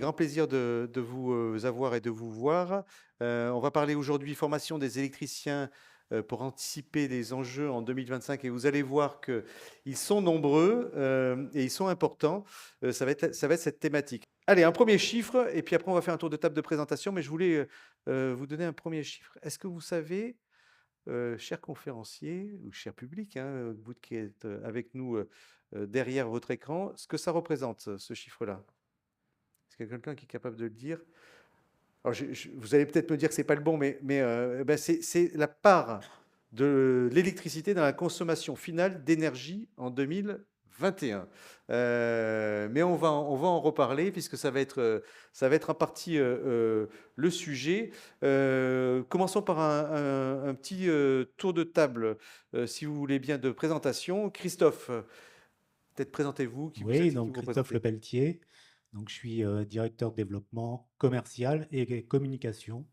grand plaisir de vous avoir et de vous voir. On va parler aujourd'hui formation des électriciens pour anticiper les enjeux en 2025 et vous allez voir qu'ils sont nombreux et ils sont importants. Ça va être cette thématique. Allez, un premier chiffre et puis après on va faire un tour de table de présentation, mais je voulais vous donner un premier chiffre. Est-ce que vous savez, chers conférenciers ou cher public, hein, vous qui êtes avec nous derrière votre écran, ce que ça représente, ce chiffre-là? Est-ce qu'il y a quelqu'un qui est capable de le dire? Alors, vous allez peut-être me dire que c'est pas le bon, mais ben, c'est la part de l'électricité dans la consommation finale d'énergie en 2021. Mais on va en reparler puisque ça va être en partie le sujet. Commençons par un petit tour de table, si vous voulez bien, de présentation. Christophe, peut-être présentez-vous, qui vous Oui, êtes et qui donc vous Christophe représentez. Lepelletier. Donc, je suis directeur de développement commercial et communication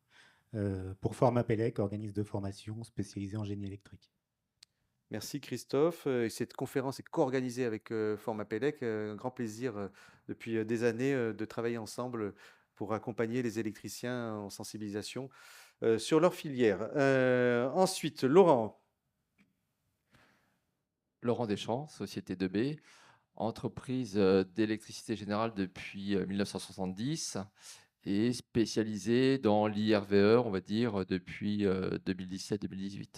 pour Formapelec, organisme de formation spécialisé en génie électrique. Merci Christophe. Et cette conférence est co-organisée avec Formapelec. Un grand plaisir depuis des années de travailler ensemble pour accompagner les électriciens en sensibilisation sur leur filière. Ensuite, Laurent. Laurent Deschamps, Société 2B, entreprise d'électricité générale depuis 1970 et spécialisée dans l'IRVE, on va dire, depuis 2017-2018.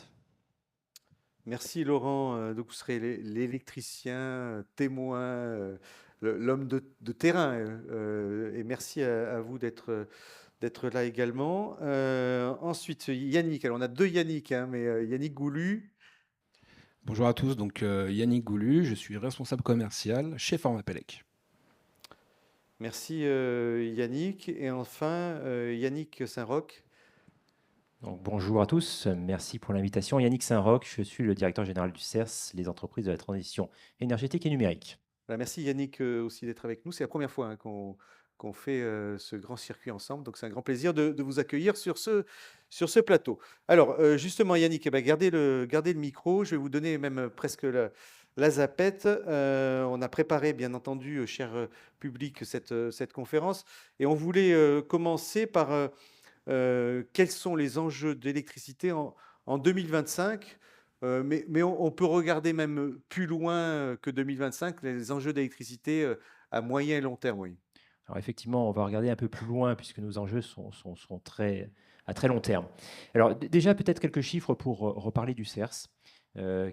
Merci Laurent. Donc vous serez l'électricien, témoin, l'homme de terrain. Et merci à vous d'être là également. Ensuite, Yannick. Alors on a deux Yannick, hein, mais Yannick Goulu. Bonjour à tous, donc Yannick Goulu, je suis responsable commercial chez Formapelec. Merci Yannick. Et enfin, Yannick Saint-Roch. Donc, bonjour à tous, merci pour l'invitation. Yannick Saint-Roch, je suis le directeur général du CERS, les entreprises de la transition énergétique et numérique. Voilà, merci Yannick aussi d'être avec nous. C'est la première fois, hein, qu'on fait ce grand circuit ensemble. Donc c'est un grand plaisir de vous accueillir sur ce plateau. Alors justement Yannick, eh ben, gardez le micro. Je vais vous donner même presque la zapette. On a préparé bien entendu, cher public, cette conférence. Et on voulait commencer par quels sont les enjeux d'électricité en 2025. Mais on peut regarder même plus loin que 2025, les enjeux d'électricité à moyen et long terme, oui. Alors effectivement, on va regarder un peu plus loin puisque nos enjeux sont à très long terme. Alors déjà, peut-être quelques chiffres pour reparler du CERS,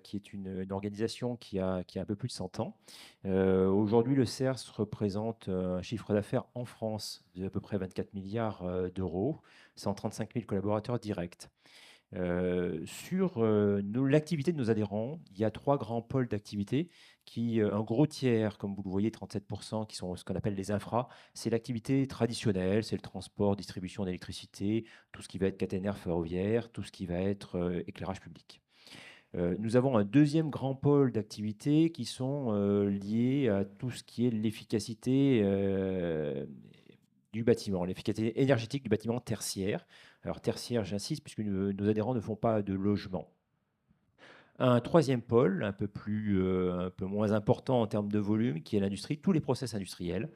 qui est une organisation qui a un peu plus de 100 ans. Aujourd'hui, le CERS représente un chiffre d'affaires en France de à peu près 24 milliards d'euros, 135 000 collaborateurs directs. Sur l'activité de nos adhérents, il y a trois grands pôles d'activité qui, un gros tiers, comme vous le voyez, 37%, qui sont ce qu'on appelle les infras. C'est l'activité traditionnelle, c'est le transport, distribution d'électricité, tout ce qui va être caténaire ferroviaire, tout ce qui va être éclairage public. Nous avons un deuxième grand pôle d'activité qui sont liés à tout ce qui est l'efficacité du bâtiment, l'efficacité énergétique du bâtiment tertiaire. Alors tertiaire, j'insiste, puisque nos adhérents ne font pas de logement. Un troisième pôle, un peu moins important en termes de volume, qui est l'industrie, tous les process industriels.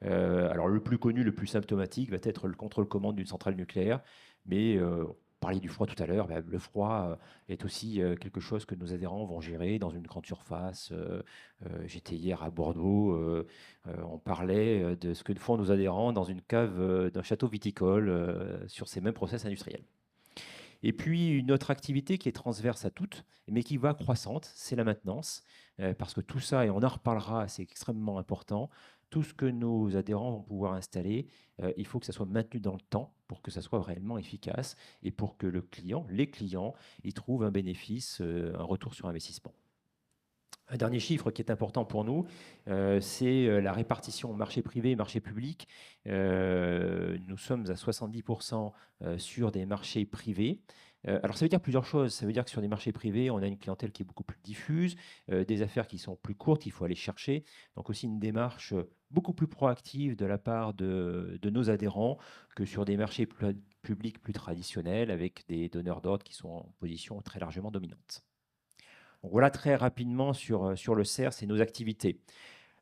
Alors le plus connu, le plus symptomatique va être le contrôle-commande d'une centrale nucléaire, mais on parlait du froid tout à l'heure, le froid est aussi quelque chose que nos adhérents vont gérer dans une grande surface. J'étais hier à Bordeaux, on parlait de ce que font nos adhérents dans une cave d'un château viticole sur ces mêmes process industriels. Et puis une autre activité qui est transverse à toutes, mais qui va croissante, c'est la maintenance, parce que tout ça, et on en reparlera, c'est extrêmement important, tout ce que nos adhérents vont pouvoir installer, il faut que ça soit maintenu dans le temps pour que ça soit réellement efficace et pour que les clients, y trouvent un bénéfice, un retour sur investissement. Un dernier chiffre qui est important pour nous, c'est la répartition marché privé et marché public. Nous sommes à 70% sur des marchés privés. Alors ça veut dire plusieurs choses. Ça veut dire que sur des marchés privés, on a une clientèle qui est beaucoup plus diffuse, des affaires qui sont plus courtes, qu'il faut aller chercher. Donc aussi une démarche beaucoup plus proactive de la part de nos adhérents que sur des marchés publics plus traditionnels avec des donneurs d'ordre qui sont en position très largement dominante. Donc voilà très rapidement sur le CERS et nos activités.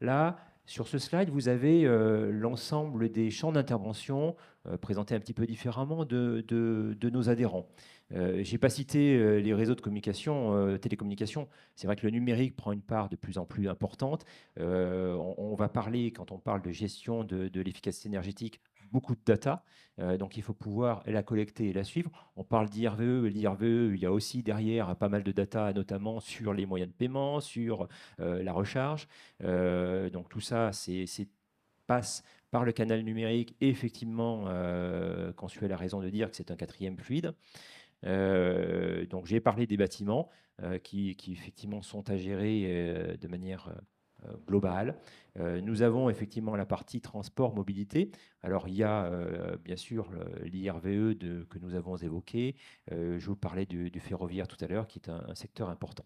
Là, Sur ce slide, vous avez l'ensemble des champs d'intervention présentés un petit peu différemment de nos adhérents. Je n'ai pas cité les réseaux de communication, télécommunications. C'est vrai que le numérique prend une part de plus en plus importante. On va parler, quand on parle de gestion de l'efficacité énergétique, beaucoup de data. Donc il faut pouvoir la collecter et la suivre. On parle d'IRVE. L'IRVE, il y a aussi derrière pas mal de data, notamment sur les moyens de paiement, sur la recharge. Donc tout ça, passe par le canal numérique. Et effectivement, Consuel a raison de dire que c'est un quatrième fluide. Donc j'ai parlé des bâtiments qui effectivement sont à gérer de manière globale. Nous avons effectivement la partie transport, mobilité. Alors il y a bien sûr l'IRVE que nous avons évoqué. Je vous parlais du ferroviaire tout à l'heure, qui est un secteur important.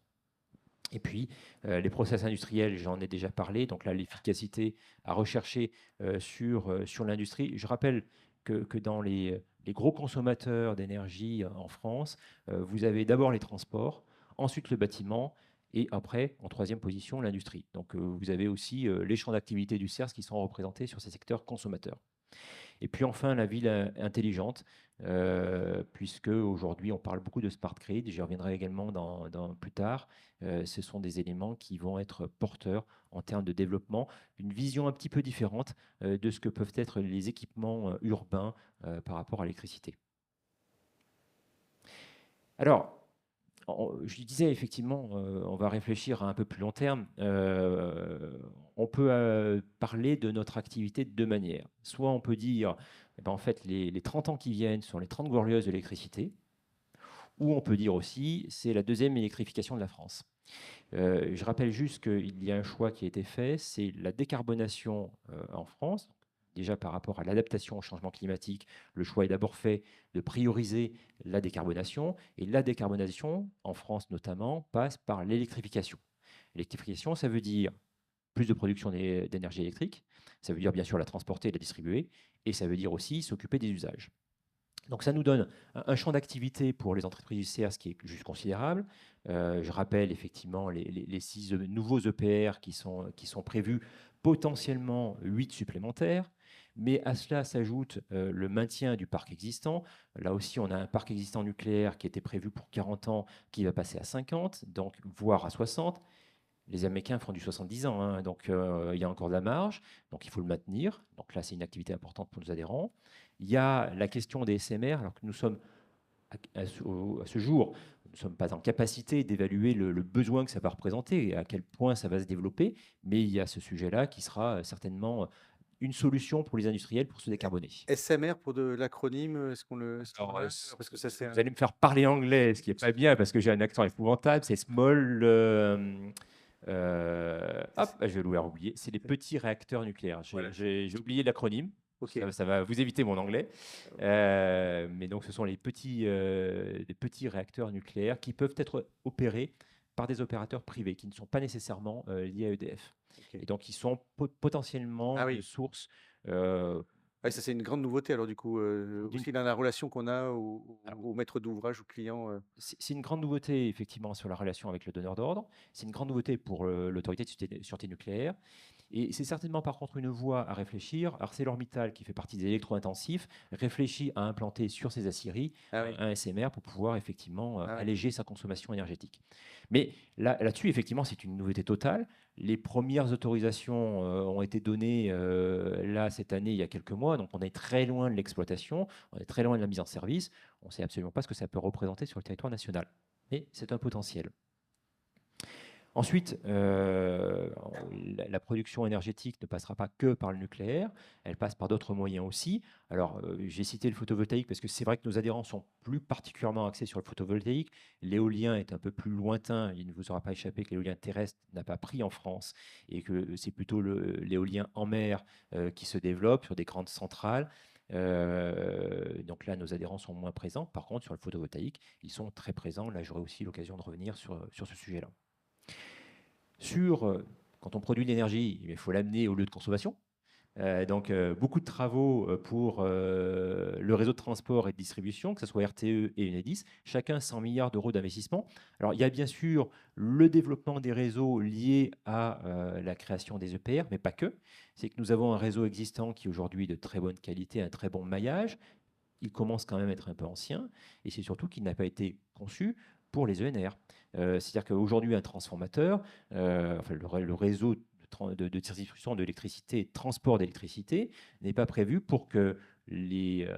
Et puis, les process industriels, j'en ai déjà parlé. Donc là, l'efficacité à rechercher sur l'industrie. Je rappelle que dans les gros consommateurs d'énergie en France, vous avez d'abord les transports, ensuite le bâtiment, et après, en troisième position, l'industrie. Donc vous avez aussi les champs d'activité du CERS qui sont représentés sur ces secteurs consommateurs. Et puis enfin, la ville intelligente, puisque aujourd'hui on parle beaucoup de smart grid, j'y reviendrai également plus tard. Ce sont des éléments qui vont être porteurs en termes de développement, une vision un petit peu différente de ce que peuvent être les équipements urbains par rapport à l'électricité. Alors, je disais effectivement, on va réfléchir à un peu plus long terme. On peut parler de notre activité de deux manières. Soit on peut dire, eh ben, en fait, les 30 ans qui viennent sont les 30 glorieuses de l'électricité, ou on peut dire aussi, c'est la deuxième électrification de la France. Je rappelle juste qu'il y a un choix qui a été fait, c'est la décarbonation en France. Déjà par rapport à l'adaptation au changement climatique, le choix est d'abord fait de prioriser la décarbonation. Et la décarbonation, en France notamment, passe par l'électrification. L'électrification, ça veut dire plus de production d'énergie électrique, ça veut dire bien sûr la transporter et la distribuer, et ça veut dire aussi s'occuper des usages. Donc ça nous donne un champ d'activité pour les entreprises du CERS qui est juste considérable. Je rappelle effectivement les 6 nouveaux EPR qui sont prévus, potentiellement 8 supplémentaires. Mais à cela s'ajoute le maintien du parc existant. Là aussi, on a un parc existant nucléaire qui était prévu pour 40 ans, qui va passer à 50, donc voire à 60. Les Américains font du 70 ans, hein, donc il y a encore de la marge, donc il faut le maintenir. Donc là, c'est une activité importante pour nos adhérents. Il y a la question des SMR, alors que nous sommes, à ce jour, nous ne sommes pas en capacité d'évaluer le besoin que ça va représenter et à quel point ça va se développer, mais il y a ce sujet-là qui sera certainement une solution pour les industriels pour se décarboner. SMR pour de l'acronyme, est-ce qu'on le Alors, parce que ça c'est vous allez me faire parler anglais, ce qui n'est pas bien parce que j'ai un accent épouvantable, c'est small... je vais oublier. C'est les petits réacteurs nucléaires. J'ai oublié l'acronyme. OK. Ça va vous éviter mon anglais. Mais donc, ce sont des petits réacteurs nucléaires qui peuvent être opérés par des opérateurs privés qui ne sont pas nécessairement liés à EDF. OK. Et donc, ils sont potentiellement Ah oui. une source. Ouais, ça c'est une grande nouveauté alors du coup, aussi dans la relation qu'on a au maître d'ouvrage, au client, C'est une grande nouveauté, effectivement, sur la relation avec le donneur d'ordre. C'est une grande nouveauté pour l'autorité de sûreté nucléaire. Et c'est certainement, par contre, une voie à réfléchir. ArcelorMittal, qui fait partie des électro-intensifs, réfléchit à implanter sur ses aciéries un SMR pour pouvoir, effectivement, alléger sa consommation énergétique. Mais là-dessus, effectivement, c'est une nouveauté totale. Les premières autorisations ont été données là cette année, il y a quelques mois. Donc, on est très loin de l'exploitation, on est très loin de la mise en service. On ne sait absolument pas ce que ça peut représenter sur le territoire national. Mais c'est un potentiel. Ensuite, la production énergétique ne passera pas que par le nucléaire, elle passe par d'autres moyens aussi. Alors, j'ai cité le photovoltaïque parce que c'est vrai que nos adhérents sont plus particulièrement axés sur le photovoltaïque. L'éolien est un peu plus lointain. Il ne vous aura pas échappé que l'éolien terrestre n'a pas pris en France et que c'est plutôt l'éolien en mer qui se développe sur des grandes centrales. Donc là, nos adhérents sont moins présents. Par contre, sur le photovoltaïque, ils sont très présents. Là, j'aurai aussi l'occasion de revenir sur ce sujet-là. Quand on produit de l'énergie, il faut l'amener au lieu de consommation. Donc, beaucoup de travaux pour le réseau de transport et de distribution, que ce soit RTE et Enedis, chacun 100 milliards d'euros d'investissement. Alors, il y a bien sûr le développement des réseaux liés à la création des EPR, mais pas que. C'est que nous avons un réseau existant qui aujourd'hui est de très bonne qualité, un très bon maillage. Il commence quand même à être un peu ancien, et c'est surtout qu'il n'a pas été conçu pour les ENR. C'est-à-dire qu'aujourd'hui, un transformateur, enfin, le réseau de distribution d'électricité et de transport d'électricité n'est pas prévu pour que une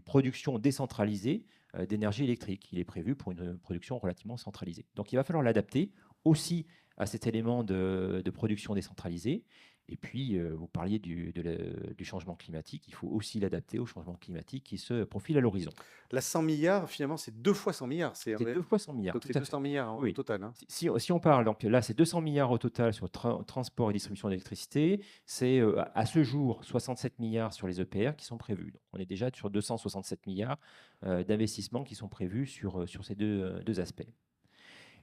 production décentralisée d'énergie électrique. Il est prévu pour une production relativement centralisée. Donc il va falloir l'adapter aussi à cet élément de production décentralisée. Et puis, vous parliez du changement climatique, il faut aussi l'adapter au changement climatique qui se profile à l'horizon. La 100 milliards, finalement, c'est 2 fois 100 milliards. C'est 2 fois 100 milliards, Donc tout c'est à fait. 200 milliards au Oui. total. Hein. Si on parle, donc là, c'est 200 milliards au total sur transport et distribution d'électricité. C'est à ce jour 67 milliards sur les EPR qui sont prévus. Donc, on est déjà sur 267 milliards d'investissements qui sont prévus sur ces deux aspects.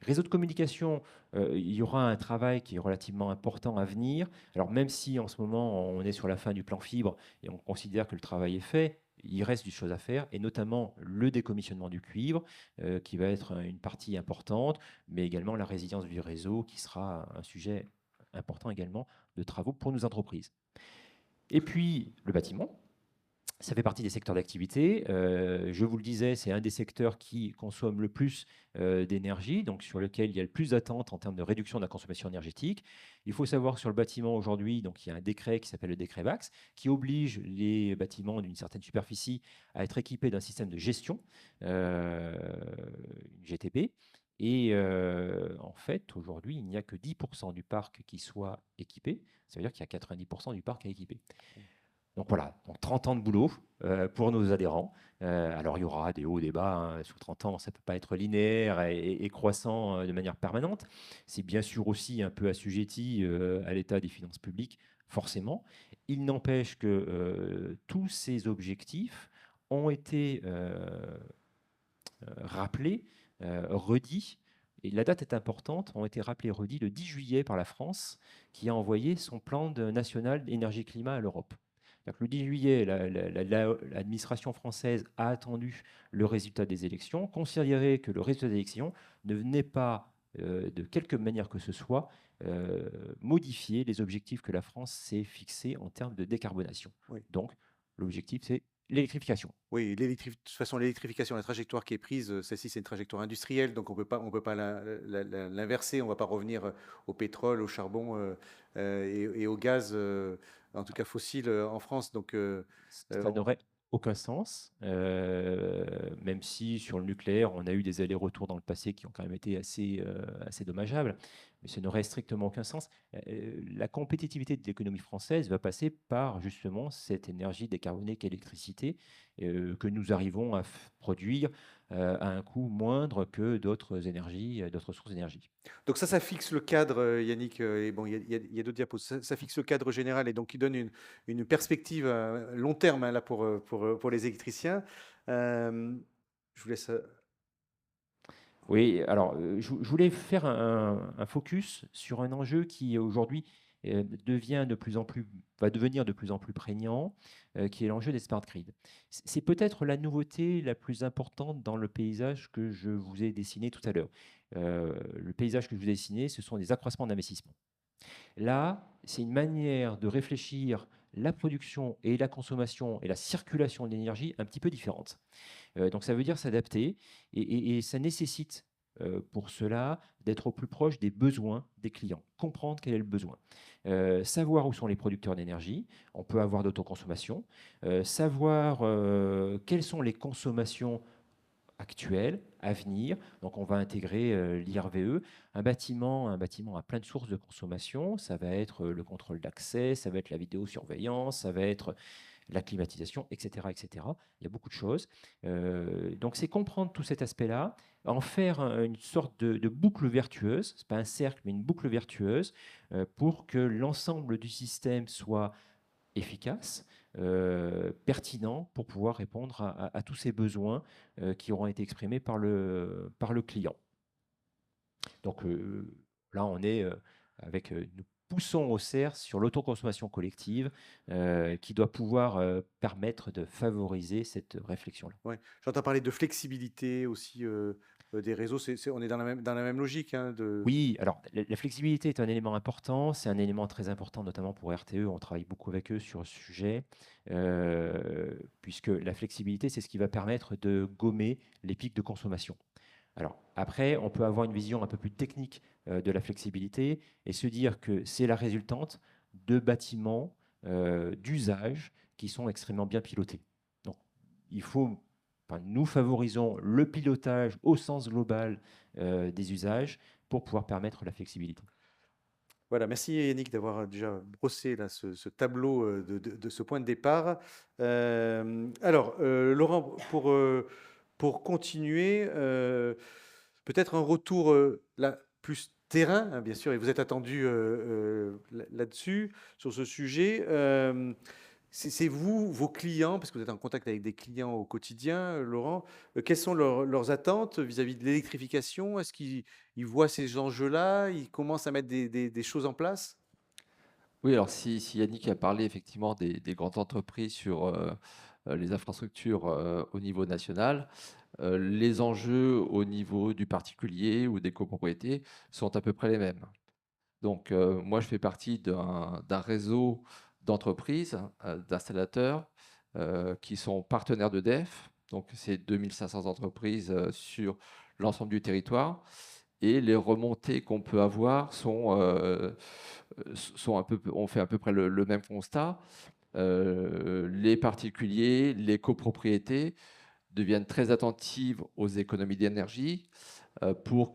Réseau de communication, il y aura un travail qui est relativement important à venir. Alors même si en ce moment on est sur la fin du plan fibre et on considère que le travail est fait, il reste des choses à faire, et notamment le décommissionnement du cuivre, qui va être une partie importante, mais également la résilience du réseau, qui sera un sujet important également de travaux pour nos entreprises. Et puis le bâtiment. Ça fait partie des secteurs d'activité. Je vous le disais, c'est un des secteurs qui consomme le plus d'énergie, donc sur lequel il y a le plus d'attentes en termes de réduction de la consommation énergétique. Il faut savoir que sur le bâtiment aujourd'hui, donc il y a un décret qui s'appelle le décret VAX, qui oblige les bâtiments d'une certaine superficie à être équipés d'un système de gestion, une GTP. Et en fait, aujourd'hui, il n'y a que 10% du parc qui soit équipé. Ça veut dire qu'il y a 90% du parc à équiper. Donc voilà, donc 30 ans de boulot pour nos adhérents. Alors il y aura des hauts, des bas. Hein. Sur 30 ans, ça ne peut pas être linéaire et croissant de manière permanente. C'est bien sûr aussi un peu assujetti à l'état des finances publiques, forcément. Il n'empêche que tous ces objectifs ont été rappelés, redits. Et la date est importante, ont été rappelés, redits le 10 juillet par la France, qui a envoyé son plan national énergie-climat à l'Europe. Le 10 juillet, l'administration française a attendu le résultat des élections, considéré que le résultat des élections ne venait pas, de quelque manière que ce soit, modifier les objectifs que la France s'est fixés en termes de décarbonation. Oui. Donc, l'objectif, c'est l'électrification. Oui, de toute façon, l'électrification, la trajectoire qui est prise, celle-ci, c'est une trajectoire industrielle, donc on peut pas l'inverser, on ne va pas revenir au pétrole, au charbon et au gaz, en tout cas fossile en France. Donc, ça n'aurait aucun sens, même si sur le nucléaire, on a eu des allers-retours dans le passé qui ont quand même été assez dommageables, mais ça n'aurait strictement aucun sens. La compétitivité de l'économie française va passer par justement cette énergie décarbonée qu'est l'électricité, que nous arrivons à produire à un coût moindre que d'autres énergies, d'autres sources d'énergie. Donc ça fixe le cadre, Yannick, et bon, il y a d'autres diapos. Ça fixe le cadre général et donc il donne une perspective à long terme hein, là pour les électriciens. Je vous laisse. Oui, alors je voulais faire un focus sur un enjeu qui aujourd'hui va devenir de plus en plus prégnant, qui est l'enjeu des smart grids. C'est peut-être la nouveauté la plus importante dans le paysage que je vous ai dessiné tout à l'heure. Le paysage que je vous ai dessiné, ce sont des accroissements d'investissement. Là, c'est une manière de réfléchir la production et la consommation et la circulation de l'énergie un petit peu différente. Donc ça veut dire s'adapter et ça nécessite pour cela d'être au plus proche des besoins des clients, comprendre quel est le besoin, savoir où sont les producteurs d'énergie, on peut avoir d'autoconsommation, savoir quelles sont les consommations actuelles, à venir. Donc on va intégrer l'IRVE. Un bâtiment a plein de sources de consommation. Ça va être le contrôle d'accès, ça va être la vidéosurveillance, ça va être la climatisation, etc., etc. Il y a beaucoup de choses. Donc c'est comprendre tout cet aspect-là, en faire une sorte de boucle vertueuse, ce n'est pas un cercle, mais une boucle vertueuse, pour que l'ensemble du système soit efficace, pertinent, pour pouvoir répondre à tous ces besoins qui auront été exprimés par le client. Donc là, on est avec poussons au CERS sur l'autoconsommation collective qui doit pouvoir permettre de favoriser cette réflexion-là. Ouais. J'entends parler de flexibilité aussi des réseaux. On est dans la même logique, hein, Oui, alors la flexibilité est un élément important, c'est un élément très important notamment pour RTE, on travaille beaucoup avec eux sur ce sujet, puisque la flexibilité, c'est ce qui va permettre de gommer les pics de consommation. Alors après, on peut avoir une vision un peu plus technique de la flexibilité et se dire que c'est la résultante de bâtiments d'usage qui sont extrêmement bien pilotés. Donc, il faut, enfin, nous favorisons le pilotage au sens global des usages pour pouvoir permettre la flexibilité. Voilà, merci Yannick d'avoir déjà brossé là, ce tableau de ce point de départ. Alors, Laurent, pour continuer, peut-être un retour là, plus terrain, hein, bien sûr, et vous êtes attendu là-dessus, sur ce sujet. C'est vous, vos clients, parce que vous êtes en contact avec des clients au quotidien, Laurent, quelles sont leurs attentes vis-à-vis de l'électrification? Est-ce qu'ils voient ces enjeux-là? Ils commencent à mettre des choses en place? Oui, alors si Yannick a parlé effectivement des grandes entreprises sur les infrastructures au niveau national, les enjeux au niveau du particulier ou des copropriétés sont à peu près les mêmes. Donc, moi, je fais partie d'un réseau d'entreprises, d'installateurs qui sont partenaires d'EDF. Donc, c'est 2500 entreprises sur l'ensemble du territoire. Et les remontées qu'on peut avoir on fait à peu près le même constat. Les particuliers, les copropriétés deviennent très attentives aux économies d'énergie pour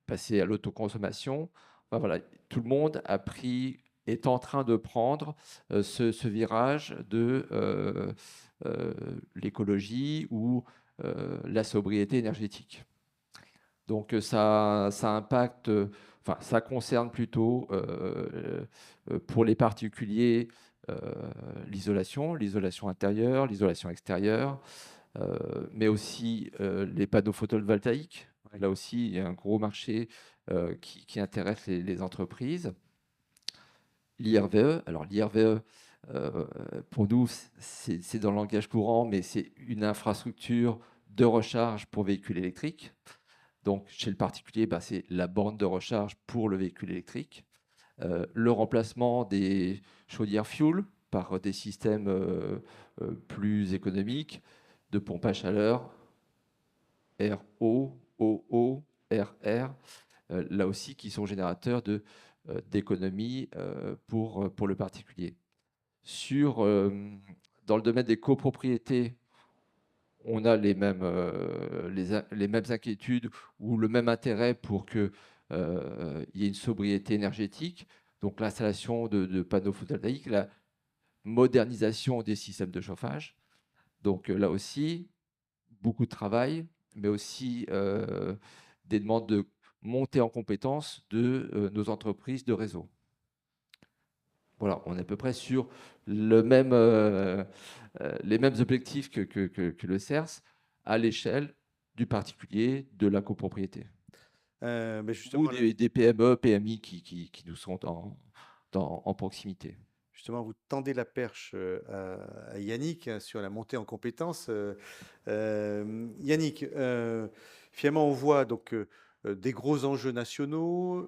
passer à l'autoconsommation. Enfin, voilà, tout le monde est en train de prendre ce virage de l'écologie ou la sobriété énergétique. Donc ça impacte, enfin ça concerne plutôt pour les particuliers l'isolation intérieure, l'isolation extérieure, mais aussi les panneaux photovoltaïques. Là aussi, il y a un gros marché qui intéresse les entreprises. L'IRVE, alors l'IRVE, pour nous, c'est dans le langage courant, mais c'est une infrastructure de recharge pour véhicules électriques. Donc, chez le particulier, c'est la borne de recharge pour le véhicule électrique. Le remplacement des chaudières fuel par des systèmes plus économiques de pompe à chaleur, RO, OO, RR, là aussi qui sont générateurs d'économies pour le particulier. Dans le domaine des copropriétés, on a les mêmes inquiétudes ou le même intérêt pour qu'il y ait une sobriété énergétique. Donc l'installation de panneaux photovoltaïques, la modernisation des systèmes de chauffage. Donc là aussi, beaucoup de travail, mais aussi des demandes de montée en compétences de nos entreprises de réseau. Voilà, on est à peu près sur les mêmes objectifs que le CERS à l'échelle du particulier, de la copropriété. Justement, Ou des PME, PMI qui nous sont en proximité. Justement, vous tendez la perche à Yannick hein, sur la montée en compétences. Yannick, finalement, on voit donc des gros enjeux nationaux.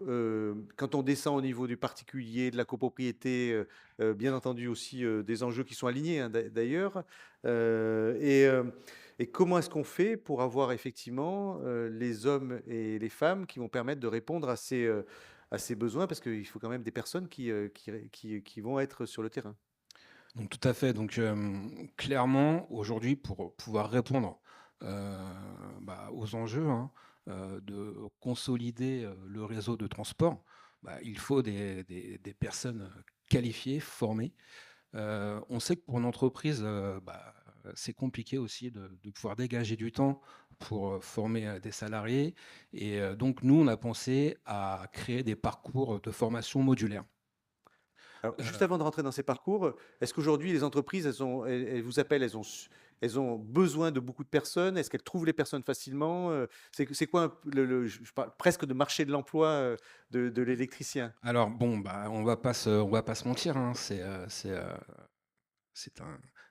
Quand on descend au niveau du particulier, de la copropriété, bien entendu aussi des enjeux qui sont alignés hein, d'ailleurs. Et comment est-ce qu'on fait pour avoir effectivement les hommes et les femmes qui vont permettre de répondre à ces besoins, parce qu'il faut quand même des personnes qui vont être sur le terrain. Donc tout à fait. Donc clairement, aujourd'hui, pour pouvoir répondre aux enjeux hein, de consolider le réseau de transport, il faut des personnes qualifiées, formées. On sait que pour une entreprise, c'est compliqué aussi de pouvoir dégager du temps pour former des salariés. Et donc, nous, on a pensé à créer des parcours de formation modulaires. Alors, juste avant de rentrer dans ces parcours, est-ce qu'aujourd'hui, les entreprises, elles vous appellent, elles ont besoin de beaucoup de personnes? Est-ce qu'elles trouvent les personnes facilement? C'est quoi un p je parle presque de marché de l'emploi, de l'électricien? Alors bon, bah, on va pas se mentir, hein, c'est un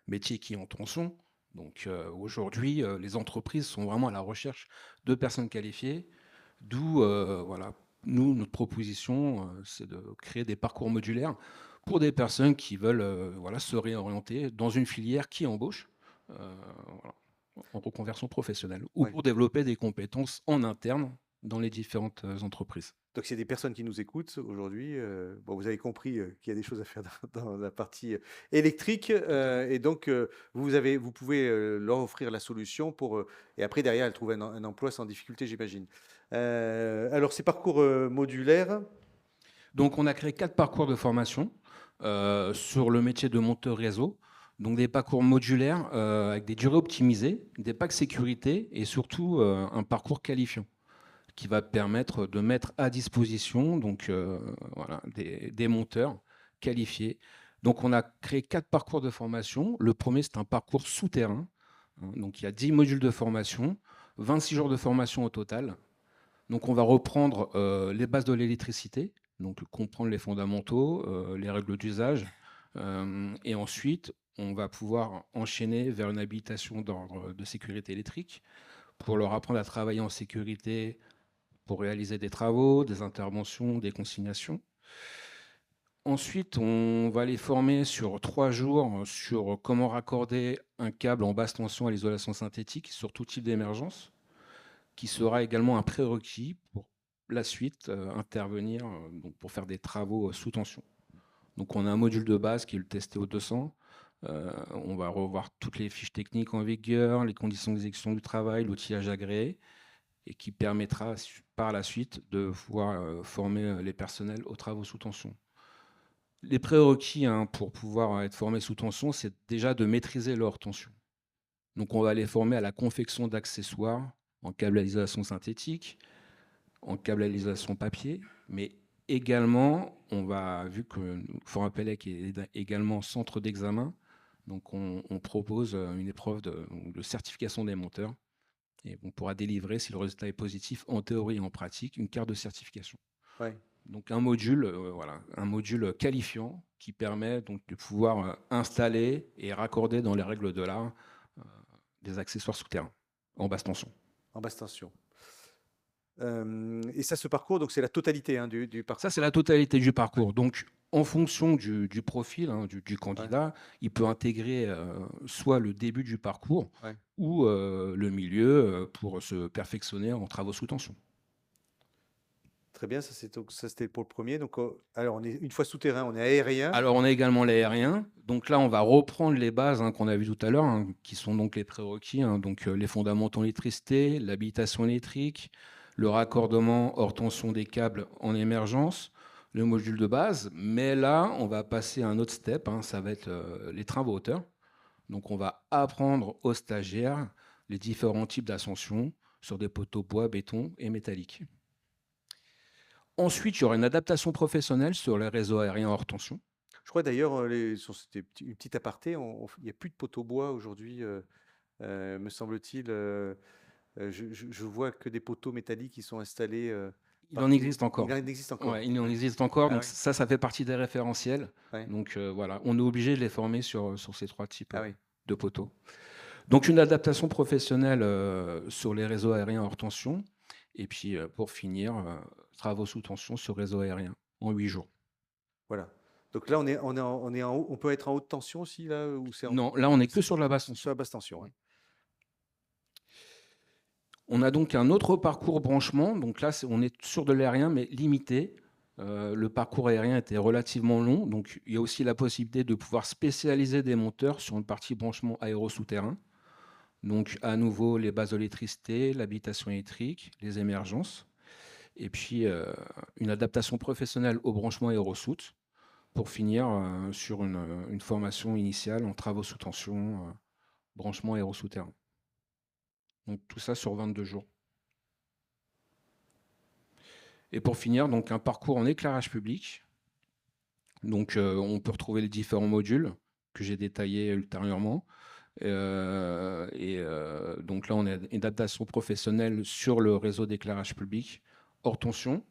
métier qui est en tension. Donc aujourd'hui, les entreprises sont vraiment à la recherche de personnes qualifiées, d'où voilà, nous, notre proposition, c'est de créer des parcours modulaires pour des personnes qui veulent voilà, se réorienter dans une filière qui embauche, voilà, en reconversion professionnelle, ou Ouais. pour développer des compétences en interne dans les différentes entreprises. Donc c'est des personnes qui nous écoutent aujourd'hui, bon vous avez compris, qu'il y a des choses à faire dans la partie, électrique, et donc vous pouvez, leur offrir la solution pour, et après derrière elles trouvent un emploi sans difficulté j'imagine. Alors ces parcours, modulaires, Donc, on a créé 4 parcours de formation sur le métier de monteur réseau. Donc, des parcours modulaires avec des durées optimisées, des packs sécurité et surtout un parcours qualifiant qui va permettre de mettre à disposition donc, voilà, des monteurs qualifiés. Donc, on a créé 4 parcours de formation. Le premier, c'est un parcours souterrain, hein. Donc, il y a 10 modules de formation, 26 jours de formation au total. Donc, on va reprendre les bases de l'électricité, donc comprendre les fondamentaux, les règles d'usage, et ensuite, on va pouvoir enchaîner vers une habilitation d'ordre de sécurité électrique pour leur apprendre à travailler en sécurité, pour réaliser des travaux, des interventions, des consignations. Ensuite, on va les former sur 3 jours sur comment raccorder un câble en basse tension à l'isolation synthétique sur tout type d'émergence, qui sera également un prérequis pour la suite intervenir donc pour faire des travaux sous tension. Donc on a un module de base qui est le TSTO200. On va revoir toutes les fiches techniques en vigueur, les conditions d'exécution du travail, l'outillage agréé, et qui permettra par la suite de pouvoir former les personnels aux travaux sous tension. Les prérequis pour pouvoir être formé sous tension, c'est déjà de maîtriser leur tension. Donc on va les former à la confection d'accessoires en câble à isolation synthétique, en câble à isolation papier, mais également, on va, vu que Forum Pellec est également centre d'examen, donc on propose une épreuve de certification des monteurs, et on pourra délivrer, si le résultat est positif, en théorie et en pratique, une carte de certification. ouais. Donc un module, voilà, un module qualifiant qui permet donc de pouvoir installer et raccorder dans les règles de l'art des accessoires souterrains en basse tension. En basse tension. Et ça, ce parcours, donc c'est la totalité hein, du parcours. Ça, c'est la totalité du parcours. Donc, en fonction du profil du candidat, il peut intégrer soit le début du parcours ou le milieu pour se perfectionner en travaux sous tension. Très bien, ça c'était pour le premier. Donc, alors, une fois souterrain, on est aérien. Alors, on a également l'aérien. Donc là, on va reprendre les bases qu'on a vues tout à l'heure, qui sont donc les prérequis. Donc, les fondamentaux en électricité, l'habilitation électrique, le raccordement hors tension des câbles en émergence, le module de base. Mais là, on va passer à un autre step. Ça va être les travaux hauteurs. Donc, on va apprendre aux stagiaires les différents types d'ascension sur des poteaux bois, béton et métallique. Ensuite, il y aura une adaptation professionnelle sur les réseaux aériens hors tension. Je crois d'ailleurs, c'était une petite aparté, il n'y a plus de poteaux bois aujourd'hui, me semble-t-il. Je vois que des poteaux métalliques qui sont installés. Il en existe encore. Il en existe encore. Ouais, il en existe encore. Ah donc ouais. ça fait partie des référentiels. Ouais. Donc voilà, on est obligé de les former sur ces 3 types Ah oui. de poteaux. Donc une adaptation professionnelle sur les réseaux aériens hors tension. Et puis pour finir, travaux sous tension sur réseau aérien en 8 jours. Voilà. Donc là, on peut être en haute tension aussi là ou c'est Non, là on n'est que sur la basse tension. sur la basse tension. Ouais. On a donc un autre parcours branchement. Donc là, on est sur de l'aérien, mais limité. Le parcours aérien était relativement long. Donc il y a aussi la possibilité de pouvoir spécialiser des monteurs sur une partie branchement aéro-souterrain. Donc à nouveau, les bases d'électricité, l'habitation électrique, les émergences. Et puis une adaptation professionnelle au branchement aéro-soute pour finir sur une formation initiale en travaux sous tension, branchement aéro-souterrain. Donc tout ça sur 22 jours. Et pour finir, donc un parcours en éclairage public. Donc on peut retrouver les différents modules que j'ai détaillés ultérieurement. Donc là, on a une adaptation professionnelle sur le réseau d'éclairage public hors tension.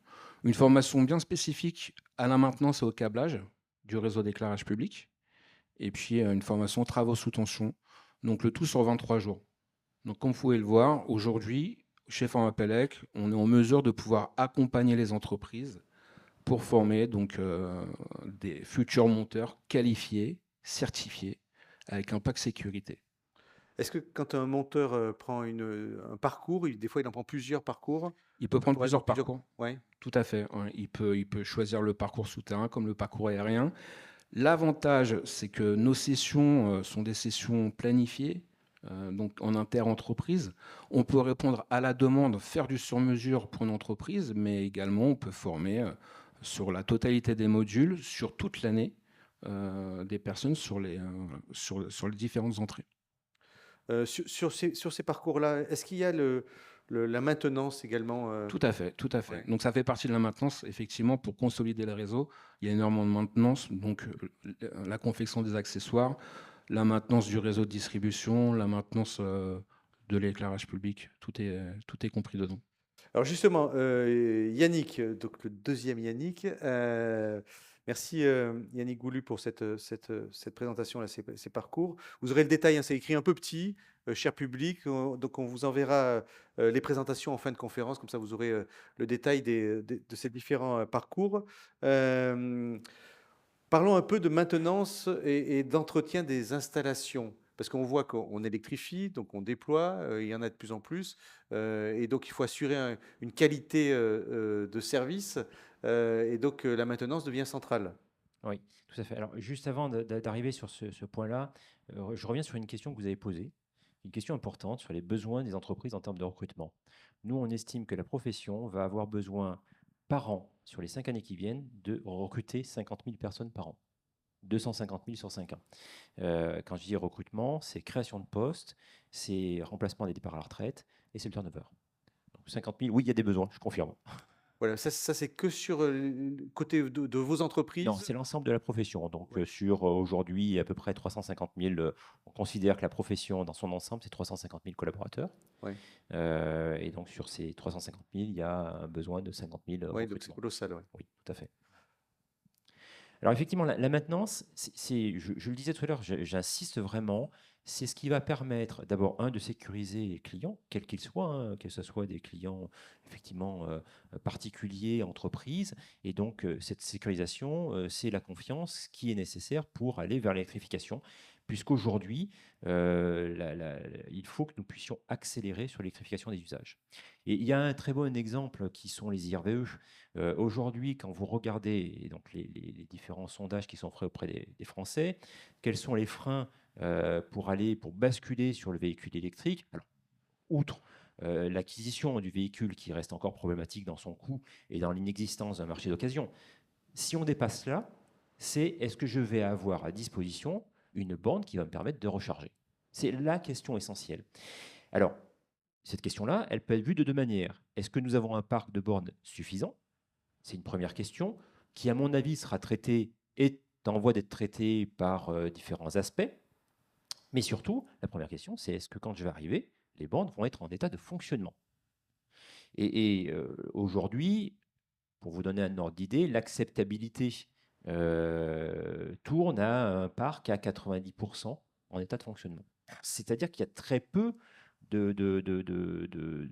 Une formation bien spécifique à la maintenance et au câblage du réseau d'éclairage public. Et puis, une formation travaux sous tension. Donc, le tout sur 23 jours. Donc, comme vous pouvez le voir, aujourd'hui, chez Formapelec, on est en mesure de pouvoir accompagner les entreprises pour former donc, des futurs monteurs qualifiés, certifiés, avec un pack sécurité. Est-ce que quand un monteur prend un parcours, des fois il en prend plusieurs parcours Il peut prendre pour plusieurs plusieurs... parcours. Ouais. Tout à fait. Ouais. Il peut choisir le parcours souterrain comme le parcours aérien. L'avantage, c'est que nos sessions sont des sessions planifiées, donc en inter-entreprise. On peut répondre à la demande, faire du sur-mesure pour une entreprise, mais également on peut former sur la totalité des modules, sur toute l'année, des personnes sur les différentes entrées. Sur ces parcours-là, est-ce qu'il y a la maintenance également Tout à fait, tout à fait. Ouais. Donc ça fait partie de la maintenance, effectivement, pour consolider le réseau. Il y a énormément de maintenance, donc la confection des accessoires, la maintenance du réseau de distribution, la maintenance de l'éclairage public, tout est compris dedans. Alors justement, Yannick, donc le deuxième Yannick, merci Yannick Goulu pour cette présentation, là, ces parcours. Vous aurez le détail, hein, c'est écrit un peu petit, cher public, donc on vous enverra les présentations en fin de conférence, comme ça vous aurez le détail de ces différents parcours. Parlons un peu de maintenance et d'entretien des installations. Parce qu'on voit qu'on électrifie, donc on déploie, il y en a de plus en plus, et donc il faut assurer une qualité de service, et donc la maintenance devient centrale. Oui, tout à fait. Alors, juste avant d'arriver sur ce point-là, je reviens sur une question que vous avez posée, une question importante sur les besoins des entreprises en termes de recrutement. Nous, on estime que la profession va avoir besoin par an, sur les 5 années qui viennent, de recruter 50 000 personnes par an. 250 000 sur 5 ans. Quand je dis recrutement, c'est création de postes, c'est remplacement des départs à la retraite et c'est le turnover. Donc 50 000, oui, il y a des besoins, je confirme. Voilà, ça c'est que sur le côté de vos entreprises. Non, c'est l'ensemble de la profession. Donc, Ouais. sur aujourd'hui à peu près 350 000, on considère que la profession dans son ensemble, c'est 350 000 collaborateurs. Ouais. Et donc, sur ces 350 000, il y a un besoin de 50 000 Oui, donc c'est recrutements. colossal. Ouais. Oui, tout à fait. Alors, effectivement, la maintenance, je le disais tout à l'heure, j'insiste vraiment, c'est ce qui va permettre d'abord, de sécuriser les clients, quels qu'ils soient, hein, que ce soit des clients effectivement particuliers, entreprises. Et donc, cette sécurisation, c'est la confiance qui est nécessaire pour aller vers l'électrification, puisqu'aujourd'hui, il faut que nous puissions accélérer sur l'électrification des usages. Et il y a un très bon exemple qui sont les IRVE. Aujourd'hui, quand vous regardez et donc les différents sondages qui sont faits auprès des Français, quels sont les freins pour basculer sur le véhicule électrique? Alors, outre l'acquisition du véhicule qui reste encore problématique dans son coût et dans l'inexistence d'un marché d'occasion, si on dépasse là, c'est est-ce que je vais avoir à disposition une borne qui va me permettre de recharger? C'est la question essentielle. Alors, cette question-là, elle peut être vue de deux manières. Est-ce que nous avons un parc de bornes suffisant? C'est une première question qui, à mon avis, sera traitée, est en voie d'être traitée par différents aspects. Mais surtout, la première question, c'est est-ce que quand je vais arriver, les bornes vont être en état de fonctionnement? Et aujourd'hui, pour vous donner un ordre d'idée, l'acceptabilité tourne à un parc à 90% en état de fonctionnement. C'est-à-dire qu'il y a très peu de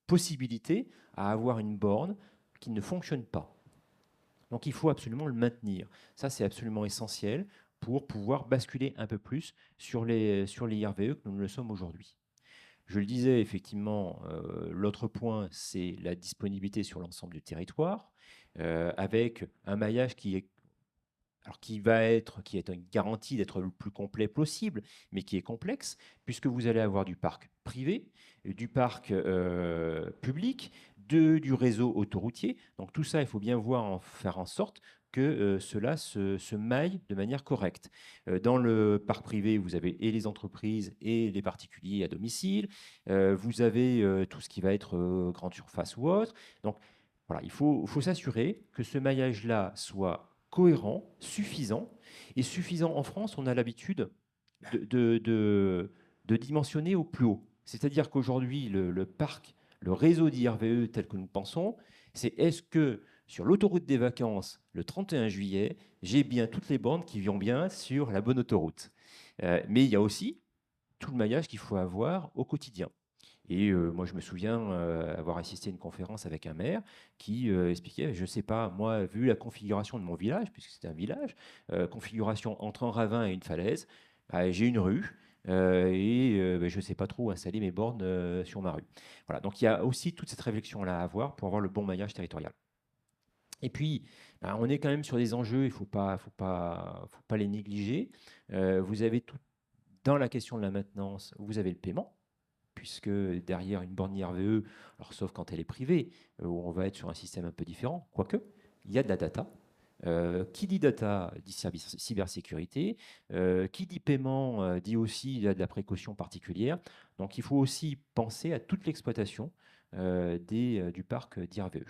possibilité à avoir une borne qui ne fonctionne pas. Donc il faut absolument le maintenir. Ça, c'est absolument essentiel pour pouvoir basculer un peu plus sur les IRVE que nous le sommes aujourd'hui. Je le disais, effectivement, l'autre point, c'est la disponibilité sur l'ensemble du territoire, avec un maillage qui est une garantie d'être le plus complet possible, mais qui est complexe, puisque vous allez avoir du parc privé, du parc public, du réseau autoroutier. Donc tout ça, il faut bien faire en sorte que cela se maille de manière correcte. Dans le parc privé, vous avez et les entreprises et les particuliers à domicile. Vous avez tout ce qui va être grande surface ou autre. Donc voilà, il faut s'assurer que ce maillage-là soit cohérent, suffisant. Et suffisant en France, on a l'habitude de dimensionner au plus haut. C'est-à-dire qu'aujourd'hui, le parc, le réseau d'IRVE tel que nous pensons, c'est est-ce que sur l'autoroute des vacances, le 31 juillet, j'ai bien toutes les bornes qui vont bien sur la bonne autoroute. Mais il y a aussi tout le maillage qu'il faut avoir au quotidien. Et moi, je me souviens avoir assisté à une conférence avec un maire qui expliquait, je ne sais pas, moi, vu la configuration de mon village, puisque c'était un village, configuration entre un ravin et une falaise, bah, j'ai une rue et bah, je ne sais pas trop où installer mes bornes sur ma rue. Voilà, donc il y a aussi toute cette réflexion-là à avoir pour avoir le bon maillage territorial. Et puis, bah, on est quand même sur des enjeux, il ne faut pas les négliger. Vous avez tout dans la question de la maintenance, vous avez le paiement, puisque derrière une borne IRVE, alors sauf quand elle est privée, où on va être sur un système un peu différent, quoique, il y a de la data. Qui dit data dit cybersécurité, qui dit paiement dit aussi il y a de la précaution particulière. Donc il faut aussi penser à toute l'exploitation du parc d'IRVE.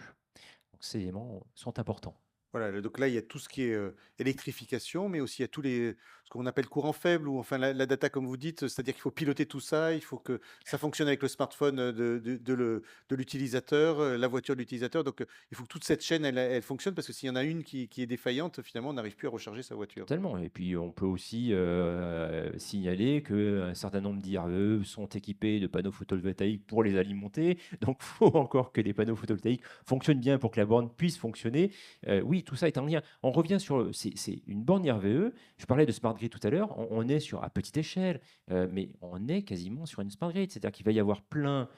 Donc ces éléments sont importants. Voilà, donc là, il y a tout ce qui est électrification, mais aussi il y a tous ce qu'on appelle courant faible, ou enfin la data, comme vous dites, c'est-à-dire qu'il faut piloter tout ça, il faut que ça fonctionne avec le smartphone de l'utilisateur, la voiture de l'utilisateur. Donc, il faut que toute cette chaîne, elle fonctionne, parce que s'il y en a une qui est défaillante, finalement, on n'arrive plus à recharger sa voiture. Totalement. Et puis, on peut aussi signaler qu'un certain nombre d'IRE sont équipés de panneaux photovoltaïques pour les alimenter. Donc, il faut encore que les panneaux photovoltaïques fonctionnent bien pour que la borne puisse fonctionner. Oui, tout ça est en lien. On revient sur... C'est une borne IRVE. Je parlais de Smart Grid tout à l'heure. On est à petite échelle, mais on est quasiment sur une Smart Grid. C'est-à-dire qu'il va y avoir plein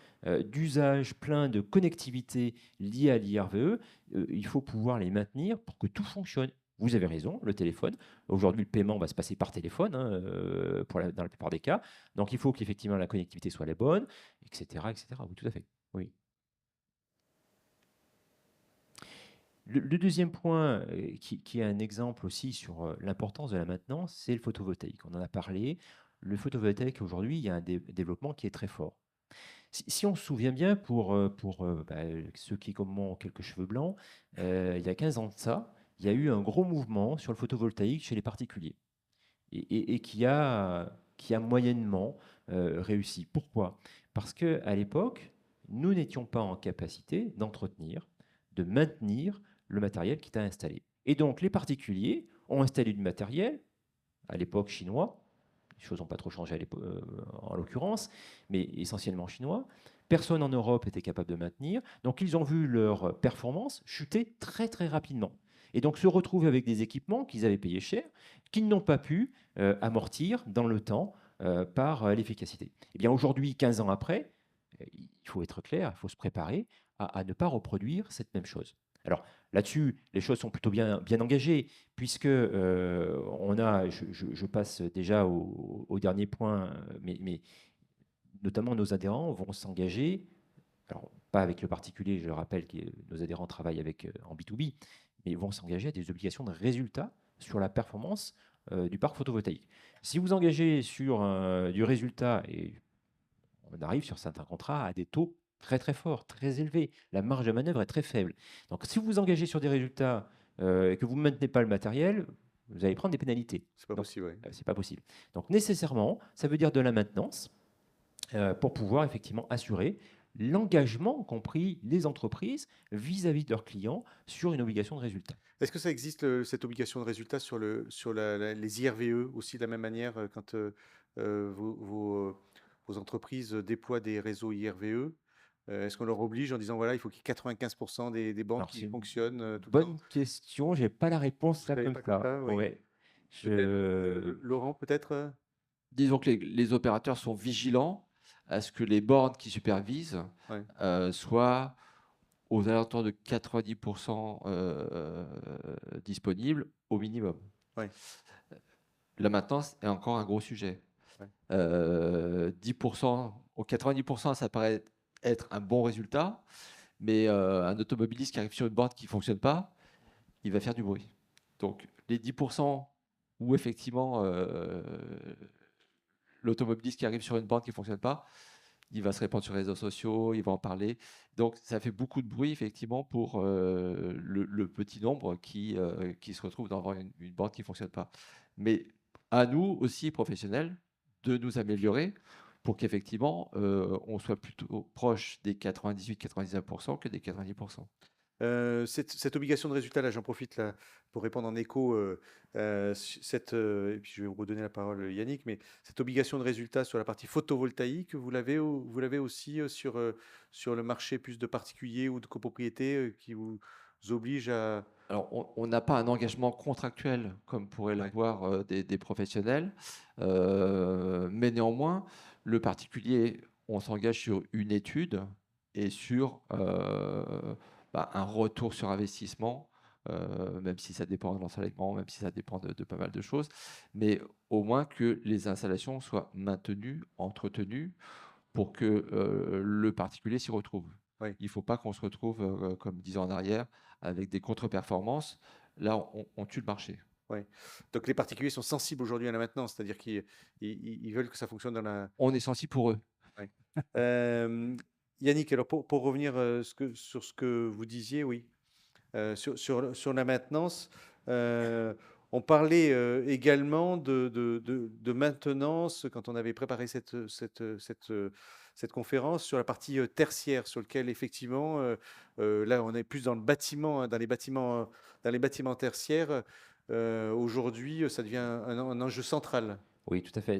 d'usages, plein de connectivités liées à l'IRVE. Il faut pouvoir les maintenir pour que tout fonctionne. Vous avez raison, le téléphone. Aujourd'hui, le paiement va se passer par téléphone, hein, dans la plupart des cas. Donc, il faut qu'effectivement la connectivité soit la bonne, etc., etc. Oui, tout à fait. Oui. Le deuxième point, qui est un exemple aussi sur l'importance de la maintenance, c'est le photovoltaïque. On en a parlé. Le photovoltaïque, aujourd'hui, il y a un développement qui est très fort. Si on se souvient bien, pour ceux qui, comme moi, ont quelques cheveux blancs, il y a 15 ans de ça, il y a eu un gros mouvement sur le photovoltaïque chez les particuliers et qui a moyennement réussi. Pourquoi? Parce qu'à l'époque, nous n'étions pas en capacité d'entretenir, de maintenir le matériel qui était installé. Et donc, les particuliers ont installé du matériel, à l'époque chinois, les choses n'ont pas trop changé en l'occurrence, mais essentiellement chinois. Personne en Europe était capable de maintenir. Donc, ils ont vu leur performance chuter très, très rapidement. Et donc, se retrouver avec des équipements qu'ils avaient payés cher, qu'ils n'ont pas pu amortir dans le temps par l'efficacité. Eh bien, aujourd'hui, 15 ans après, il faut être clair, il faut se préparer à ne pas reproduire cette même chose. Alors, là-dessus, les choses sont plutôt bien engagées, puisque je passe déjà au dernier point, mais notamment nos adhérents vont s'engager, alors pas avec le particulier, je le rappelle que nos adhérents travaillent en B2B, mais vont s'engager à des obligations de résultat sur la performance du parc photovoltaïque. Si vous engagez sur du résultat, et on arrive sur certains contrats à des taux très très forts, très élevés, la marge de manœuvre est très faible. Donc si vous vous engagez sur des résultats et que vous ne maintenez pas le matériel, vous allez prendre des pénalités. C'est pas possible, oui. C'est pas possible. Donc nécessairement, ça veut dire de la maintenance pour pouvoir effectivement assurer l'engagement qu'ont pris les entreprises vis-à-vis de leurs clients sur une obligation de résultat. Est-ce que ça existe, cette obligation de résultat sur les IRVE aussi de la même manière quand vos entreprises déploient des réseaux IRVE? Est-ce qu'on leur oblige en disant, voilà, il faut qu'il y ait 95% des bornes Alors, qui c'est une fonctionnent tout le bonne temps? question, j'ai pas la réponse là Vous savez comme pas comme ça. ça, oui. Ouais. Laurent, peut-être? Disons que les opérateurs sont vigilants à ce que les bornes qui supervisent Ouais. soient aux alentours de 90% disponibles au minimum. Ouais. La maintenance est encore un gros sujet. Ouais. 10%, au 90%, ça paraît être un bon résultat, mais un automobiliste qui arrive sur une borne qui ne fonctionne pas, il va faire du bruit. Donc les 10% où effectivement l'automobiliste qui arrive sur une borne qui ne fonctionne pas, il va se répandre sur les réseaux sociaux, il va en parler. Donc, ça fait beaucoup de bruit, effectivement, pour le petit nombre qui se retrouve dans une borne qui ne fonctionne pas. Mais à nous aussi, professionnels, de nous améliorer pour qu'effectivement, on soit plutôt proche des 98-99% que des 90%. Cette obligation de résultat, là, j'en profite là, pour répondre en écho, et puis je vais vous redonner la parole, Yannick, mais cette obligation de résultat sur la partie photovoltaïque, vous l'avez aussi sur le marché plus de particuliers ou de copropriétés qui vous oblige à... Alors, on n'a pas un engagement contractuel comme pourraient l'avoir des professionnels, mais néanmoins, le particulier, on s'engage sur une étude et sur un retour sur investissement, même si ça dépend de l'ensoleillement, même si ça dépend de pas mal de choses, mais au moins que les installations soient maintenues, entretenues, pour que le particulier s'y retrouve. Oui. Il ne faut pas qu'on se retrouve, comme 10 ans en arrière, avec des contre-performances. Là, on tue le marché. Oui. Donc les particuliers sont sensibles aujourd'hui à la maintenance, c'est-à-dire qu'ils veulent que ça fonctionne dans la... On est sensible pour eux. Oui. Yannick, alors pour revenir sur ce que vous disiez, oui, sur la maintenance, on parlait également de maintenance quand on avait préparé cette conférence sur la partie tertiaire, sur lequel effectivement, là on est plus dans le bâtiment, hein, dans les bâtiments tertiaires. Aujourd'hui, ça devient un enjeu central. Oui, tout à fait.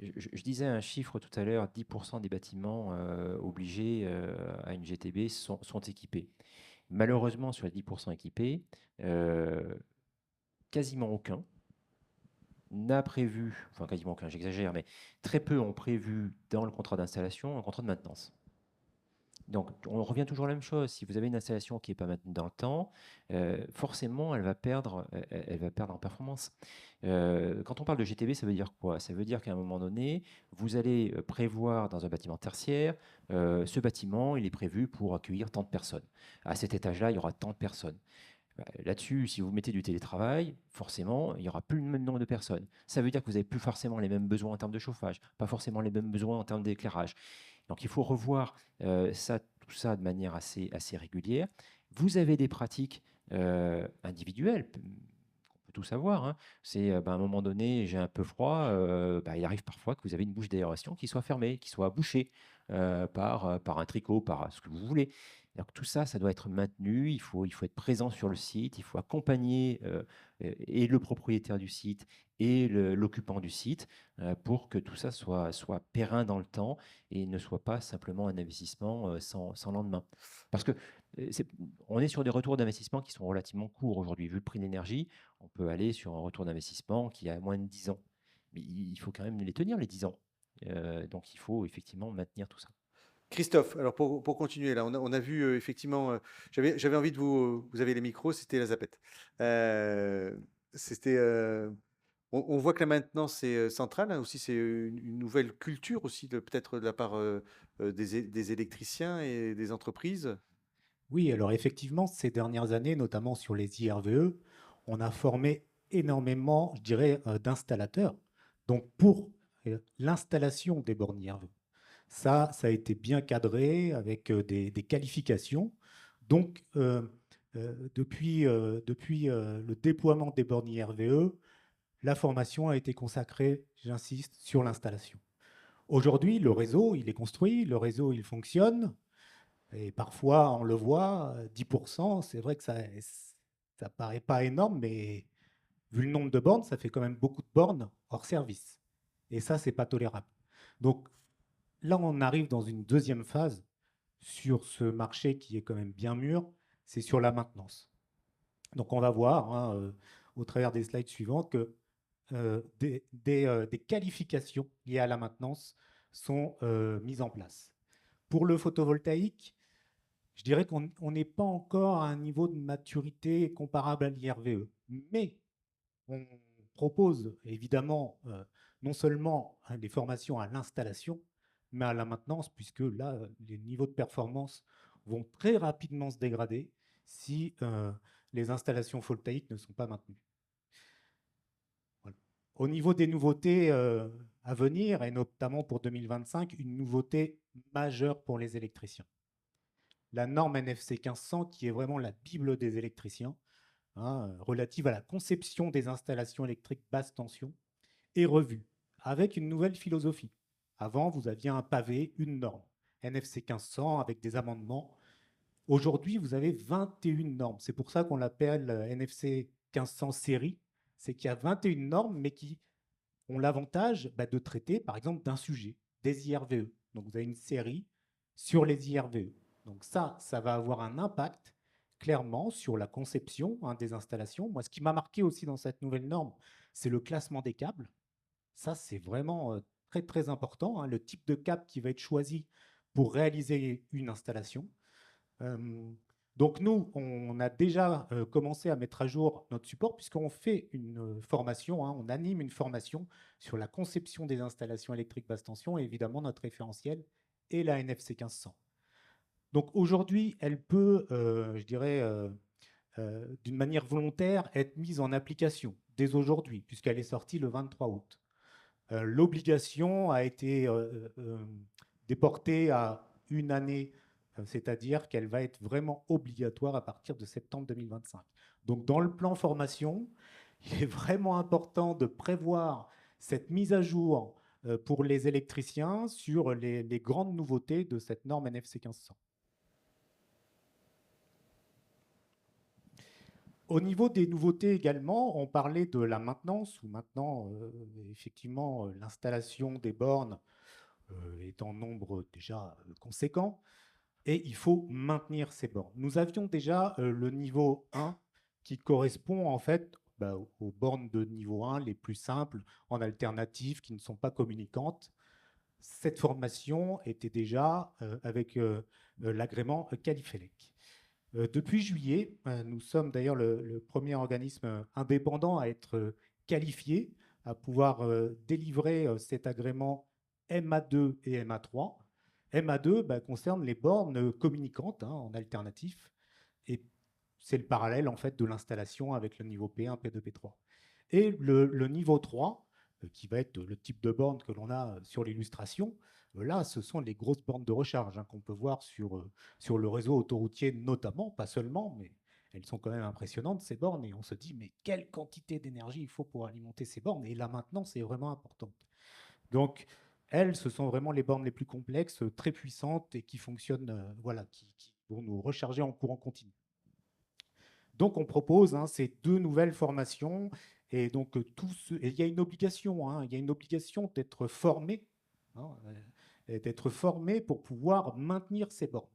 Je disais un chiffre tout à l'heure, 10% des bâtiments obligés à une GTB sont équipés. Malheureusement, sur les 10% équipés, quasiment aucun n'a prévu, enfin quasiment aucun, j'exagère, mais très peu ont prévu dans le contrat d'installation un contrat de maintenance. Donc, on revient toujours à la même chose. Si vous avez une installation qui n'est pas maintenue dans le temps, forcément, elle va perdre en performance. Quand on parle de GTB, ça veut dire quoi? Ça veut dire qu'à un moment donné, vous allez prévoir dans un bâtiment tertiaire, ce bâtiment, il est prévu pour accueillir tant de personnes. À cet étage-là, il y aura tant de personnes. Là-dessus, si vous mettez du télétravail, forcément, il n'y aura plus le même nombre de personnes. Ça veut dire que vous n'avez plus forcément les mêmes besoins en termes de chauffage, pas forcément les mêmes besoins en termes d'éclairage. Donc il faut revoir tout ça de manière assez régulière. Vous avez des pratiques individuelles, qu'on peut tous avoir, hein. C'est à un moment donné, j'ai un peu froid, il arrive parfois que vous avez une bouche d'aération qui soit fermée, qui soit bouchée par un tricot, par ce que vous voulez. Donc tout ça, ça doit être maintenu, il faut être présent sur le site, il faut accompagner et le propriétaire du site et l'occupant du site pour que tout ça soit périn dans le temps et ne soit pas simplement un investissement sans lendemain. Parce que on est sur des retours d'investissement qui sont relativement courts aujourd'hui. Vu le prix de l'énergie, on peut aller sur un retour d'investissement qui a moins de 10 ans. Mais il faut quand même les tenir, les 10 ans. Donc il faut effectivement maintenir tout ça. Christophe, alors pour continuer, là, on a vu effectivement, j'avais envie de vous avez les micros, c'était la zapette. C'était, on voit que la maintenance est centrale, hein, aussi, c'est une nouvelle culture aussi, peut-être de la part des électriciens et des entreprises. Oui, alors effectivement, ces dernières années, notamment sur les IRVE, on a formé énormément, je dirais, d'installateurs. Donc pour l'installation des bornes IRVE, ça a été bien cadré avec des qualifications. Donc depuis le déploiement des bornes IRVE, la formation a été consacrée, j'insiste, sur l'installation. Aujourd'hui, le réseau, il est construit, le réseau, il fonctionne. Et parfois, on le voit, 10%, c'est vrai que ça paraît pas énorme, mais vu le nombre de bornes, ça fait quand même beaucoup de bornes hors service. Et ça, c'est pas tolérable. Donc là, on arrive dans une deuxième phase sur ce marché qui est quand même bien mûr, c'est sur la maintenance. Donc on va voir, hein, au travers des slides suivants, que des qualifications liées à la maintenance sont mises en place. Pour le photovoltaïque, je dirais qu'on n'est pas encore à un niveau de maturité comparable à l'IRVE, mais on propose évidemment non seulement des formations à l'installation, mais à la maintenance, puisque là, les niveaux de performance vont très rapidement se dégrader si les installations photovoltaïques ne sont pas maintenues. Voilà. Au niveau des nouveautés à venir, et notamment pour 2025, une nouveauté majeure pour les électriciens. La norme NFC 1500, qui est vraiment la Bible des électriciens, relative à la conception des installations électriques basse tension, est revue avec une nouvelle philosophie. Avant, vous aviez un pavé, une norme, NFC 1500 avec des amendements. Aujourd'hui, vous avez 21 normes. C'est pour ça qu'on l'appelle NFC 1500 série. C'est qu'il y a 21 normes, mais qui ont l'avantage de traiter, par exemple, d'un sujet, des IRVE. Donc, vous avez une série sur les IRVE. Donc, ça va avoir un impact, clairement, sur la conception des installations. Moi, ce qui m'a marqué aussi dans cette nouvelle norme, c'est le classement des câbles. Ça, c'est vraiment très, très important, le type de câble qui va être choisi pour réaliser une installation. Donc nous, on a déjà commencé à mettre à jour notre support puisqu'on fait une formation, on anime une formation sur la conception des installations électriques basse tension et évidemment notre référentiel est la NFC 1500. Donc aujourd'hui, elle peut, je dirais, d'une manière volontaire, être mise en application dès aujourd'hui puisqu'elle est sortie le 23 août. L'obligation a été déportée à une année, c'est-à-dire qu'elle va être vraiment obligatoire à partir de septembre 2025. Donc dans le plan formation, il est vraiment important de prévoir cette mise à jour pour les électriciens sur les grandes nouveautés de cette norme NFC 1500. Au niveau des nouveautés également, on parlait de la maintenance, où maintenant, effectivement, l'installation des bornes est en nombre déjà conséquent, et il faut maintenir ces bornes. Nous avions déjà le niveau 1 qui correspond en fait aux bornes de niveau 1 les plus simples, en alternative, qui ne sont pas communicantes. Cette formation était déjà avec l'agrément Qualifelec. Depuis juillet, nous sommes d'ailleurs le premier organisme indépendant à être qualifié, à pouvoir délivrer cet agrément MA2 et MA3. MA2 concerne les bornes communicantes en alternatif, et c'est le parallèle en fait de l'installation avec le niveau P1, P2, P3. Et le niveau 3, qui va être le type de borne que l'on a sur l'illustration, là, ce sont les grosses bornes de recharge qu'on peut voir sur le réseau autoroutier notamment, pas seulement, mais elles sont quand même impressionnantes, ces bornes, et on se dit, mais quelle quantité d'énergie il faut pour alimenter ces bornes, et là maintenant, c'est vraiment important. Donc, elles, ce sont vraiment les bornes les plus complexes, très puissantes, et qui fonctionnent, qui vont nous recharger en courant continu. Donc, on propose ces deux nouvelles formations, et donc il y a une obligation, il y a une obligation d'être formé, d'être formé pour pouvoir maintenir ces bornes.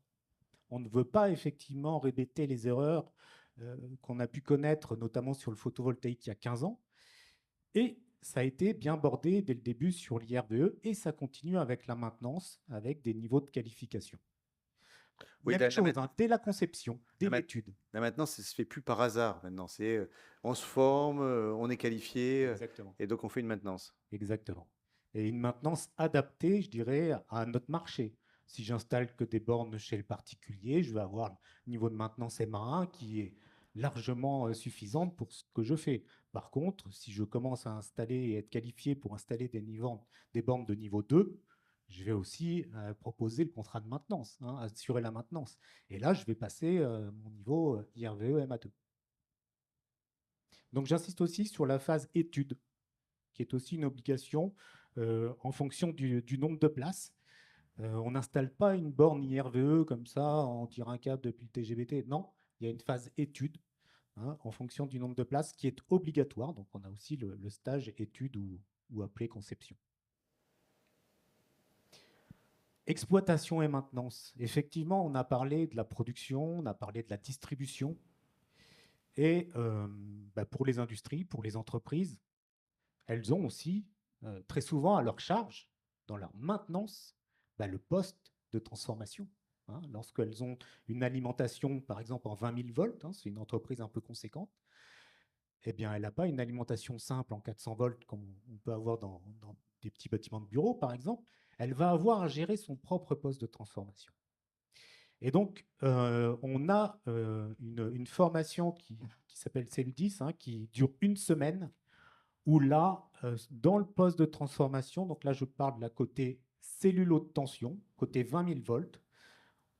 On ne veut pas effectivement répéter les erreurs qu'on a pu connaître, notamment sur le photovoltaïque il y a 15 ans. Et ça a été bien bordé dès le début sur l'IRVE, et ça continue avec la maintenance, avec des niveaux de qualification. Oui, Même chose, dès la conception, dès l'étude. Là maintenant, ça ne se fait plus par hasard. Maintenant, on se forme, on est qualifié, Exactement. Et donc on fait une maintenance. Exactement. Et une maintenance adaptée, je dirais, à notre marché. Si j'installe que des bornes chez le particulier, je vais avoir un niveau de maintenance MA1 qui est largement suffisante pour ce que je fais. Par contre, si je commence à installer et être qualifié pour installer des bornes de niveau 2, je vais aussi proposer le contrat de maintenance, assurer la maintenance. Et là, je vais passer mon niveau IRVE MA2. Donc j'insiste aussi sur la phase étude, qui est aussi une obligation en fonction du nombre de places. On n'installe pas une borne IRVE comme ça, on tire un câble depuis le TGBT. Non, il y a une phase étude en fonction du nombre de places qui est obligatoire. Donc on a aussi le stage étude ou appelé conception. Exploitation et maintenance. Effectivement, on a parlé de la production, on a parlé de la distribution. Et pour les industries, pour les entreprises, elles ont aussi très souvent à leur charge, dans leur maintenance, le poste de transformation. Lorsqu'elles ont une alimentation, par exemple, en 20 000 volts, c'est une entreprise un peu conséquente, eh bien, elle n'a pas une alimentation simple en 400 volts comme on peut avoir dans des petits bâtiments de bureaux, par exemple. Elle va avoir à gérer son propre poste de transformation. Et donc, on a une formation qui s'appelle CEL10, qui dure une semaine, où là, dans le poste de transformation, donc là je parle de la côté cellule haute tension, côté 20 000 volts,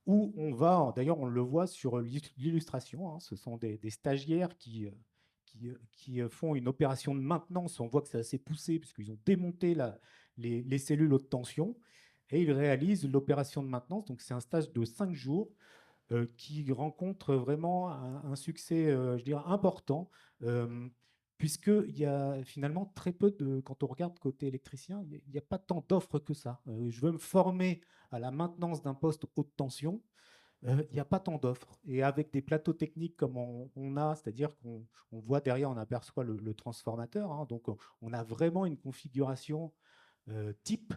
où on va, d'ailleurs on le voit sur l'illustration, hein, ce sont des stagiaires qui font une opération de maintenance. On voit que c'est assez poussé puisqu'ils ont démonté les cellules haute tension et ils réalisent l'opération de maintenance. Donc c'est un stage de 5 jours qui rencontre vraiment un succès, je dirais, important, puisqu'il y a finalement très peu de, quand on regarde côté électricien, il n'y a pas tant d'offres que ça. Je veux me former à la maintenance d'un poste haute tension, il n'y a pas tant d'offres. Et avec des plateaux techniques comme on a, c'est-à-dire qu'on voit derrière, on aperçoit le transformateur, hein, donc on a vraiment une configuration type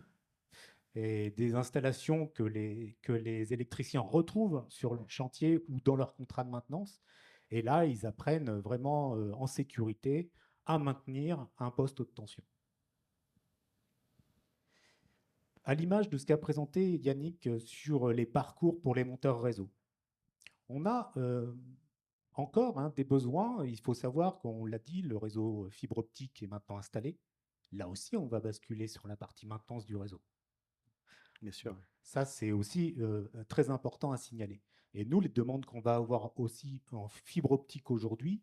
et des installations que les électriciens retrouvent sur le chantier ou dans leur contrat de maintenance. Et là, ils apprennent vraiment en sécurité à maintenir un poste haute tension. À l'image de ce qu'a présenté Yannick sur les parcours pour les monteurs réseau, on a encore des besoins. Il faut savoir qu'on l'a dit, le réseau fibre optique est maintenant installé. Là aussi, on va basculer sur la partie maintenance du réseau. Bien sûr. Ça, c'est aussi très important à signaler. Et nous, les demandes qu'on va avoir aussi en fibre optique aujourd'hui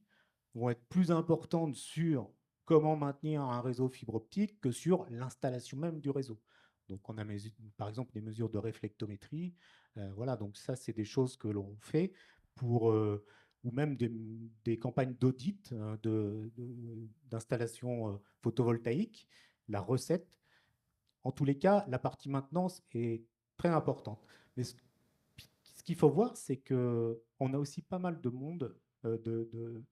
vont être plus importantes sur comment maintenir un réseau fibre optique que sur l'installation même du réseau. Donc, on a par exemple des mesures de réflectométrie. Voilà, donc ça, c'est des choses que l'on fait pour, ou même des campagnes d'audit d'installation photovoltaïque, la recette. En tous les cas, la partie maintenance est très importante. Mais ce qu'il faut voir, c'est qu'on a aussi pas mal de monde, de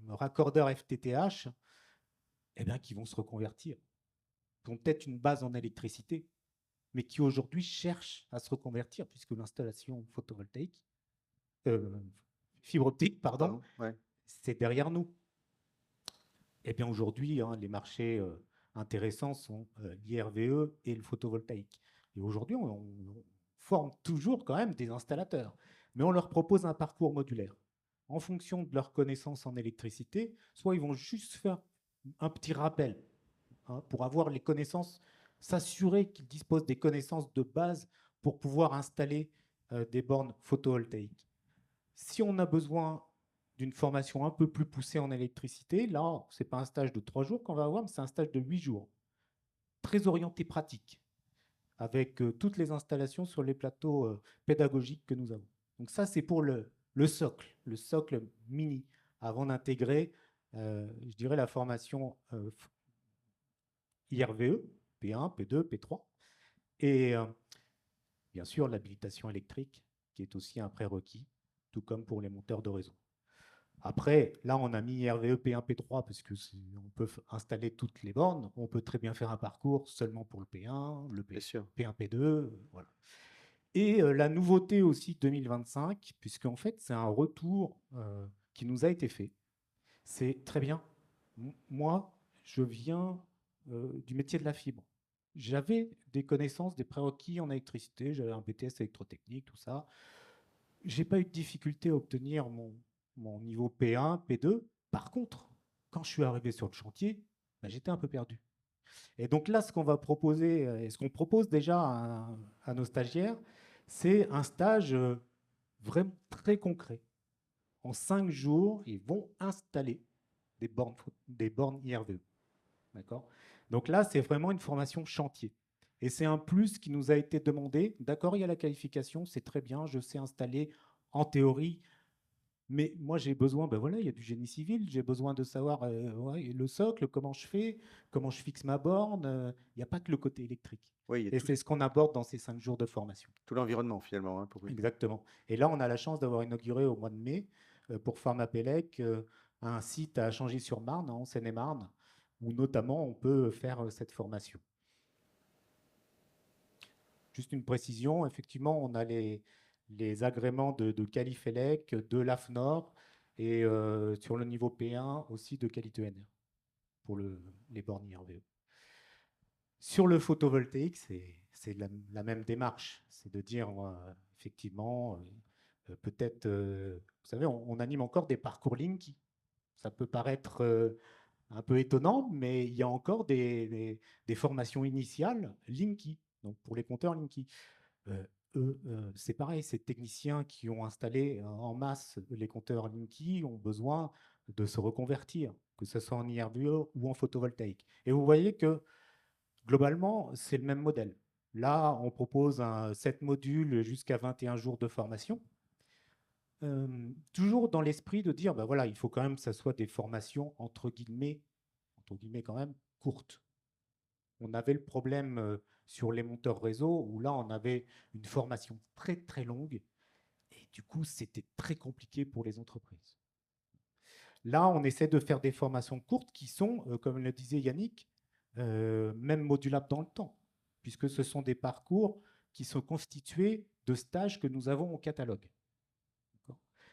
raccordeurs FTTH qui vont se reconvertir, qui ont peut-être une base en électricité, mais qui aujourd'hui cherchent à se reconvertir, puisque l'installation photovoltaïque, fibre optique, pardon, Ouais. c'est derrière nous. Eh bien aujourd'hui, les marchés intéressants sont l'IRVE et le photovoltaïque. Et aujourd'hui, on forme toujours quand même des installateurs, mais on leur propose un parcours modulaire. En fonction de leurs connaissances en électricité, soit ils vont juste faire un petit rappel pour avoir les connaissances, s'assurer qu'ils disposent des connaissances de base pour pouvoir installer des bornes photovoltaïques. Si on a besoin d'une formation un peu plus poussée en électricité, là, ce n'est pas un stage de 3 jours qu'on va avoir, mais c'est un stage de 8 jours. Très orienté pratique, avec toutes les installations sur les plateaux pédagogiques que nous avons. Donc ça, c'est pour le socle mini, avant d'intégrer, je dirais, la formation IRVE, P1, P2, P3, et bien sûr l'habilitation électrique, qui est aussi un prérequis, tout comme pour les monteurs de réseau. Après, là, on a mis IRVE P1, P3, parce qu'on peut installer toutes les bornes. On peut très bien faire un parcours seulement pour le P1, le P1, P2, voilà. Et la nouveauté aussi 2025, puisqu'en fait, c'est un retour qui nous a été fait. C'est très bien. Moi, je viens du métier de la fibre. J'avais des connaissances, des prérequis en électricité, j'avais un BTS électrotechnique, tout ça. J'ai pas eu de difficulté à obtenir mon niveau P1, P2. Par contre, quand je suis arrivé sur le chantier, j'étais un peu perdu. Et donc là, ce qu'on va proposer, et ce qu'on propose déjà à nos stagiaires, c'est un stage vraiment très concret. En 5 jours, ils vont installer des bornes IRVE. D'accord ? Donc là, c'est vraiment une formation chantier. Et c'est un plus qui nous a été demandé. D'accord, il y a la qualification, c'est très bien, je sais installer en théorie. Mais moi, j'ai besoin, il y a du génie civil, j'ai besoin de savoir le socle, comment je fais, comment je fixe ma borne. Il n'y a pas que le côté électrique. Oui, et c'est ce qu'on aborde dans ces 5 jours de formation. Tout l'environnement, finalement. Exactement. Et là, on a la chance d'avoir inauguré au mois de mai, pour Pharmapelec, un site à Changy-sur-Marne, en Seine-et-Marne, où notamment on peut faire cette formation. Juste une précision, effectivement, on a les agréments de Qualifelec, de l'AFNOR et sur le niveau P1 aussi de Qualité NR pour les bornes IRVE. Sur le photovoltaïque, c'est la même démarche. C'est de dire, effectivement, peut-être, vous savez, on anime encore des parcours Linky. Ça peut paraître un peu étonnant, mais il y a encore des formations initiales Linky, donc pour les compteurs Linky. Eux, c'est pareil, ces techniciens qui ont installé en masse les compteurs Linky ont besoin de se reconvertir, que ce soit en IRVE ou en photovoltaïque. Et vous voyez que globalement, c'est le même modèle. Là, on propose 7 modules jusqu'à 21 jours de formation. Toujours dans l'esprit de dire, ben voilà, il faut quand même que ça soit des formations entre guillemets quand même courtes. On avait le problème sur les monteurs réseau où là, on avait une formation très très longue et du coup, c'était très compliqué pour les entreprises. Là, on essaie de faire des formations courtes qui sont, comme le disait Yannick, même modulables dans le temps, puisque ce sont des parcours qui sont constitués de stages que nous avons au catalogue.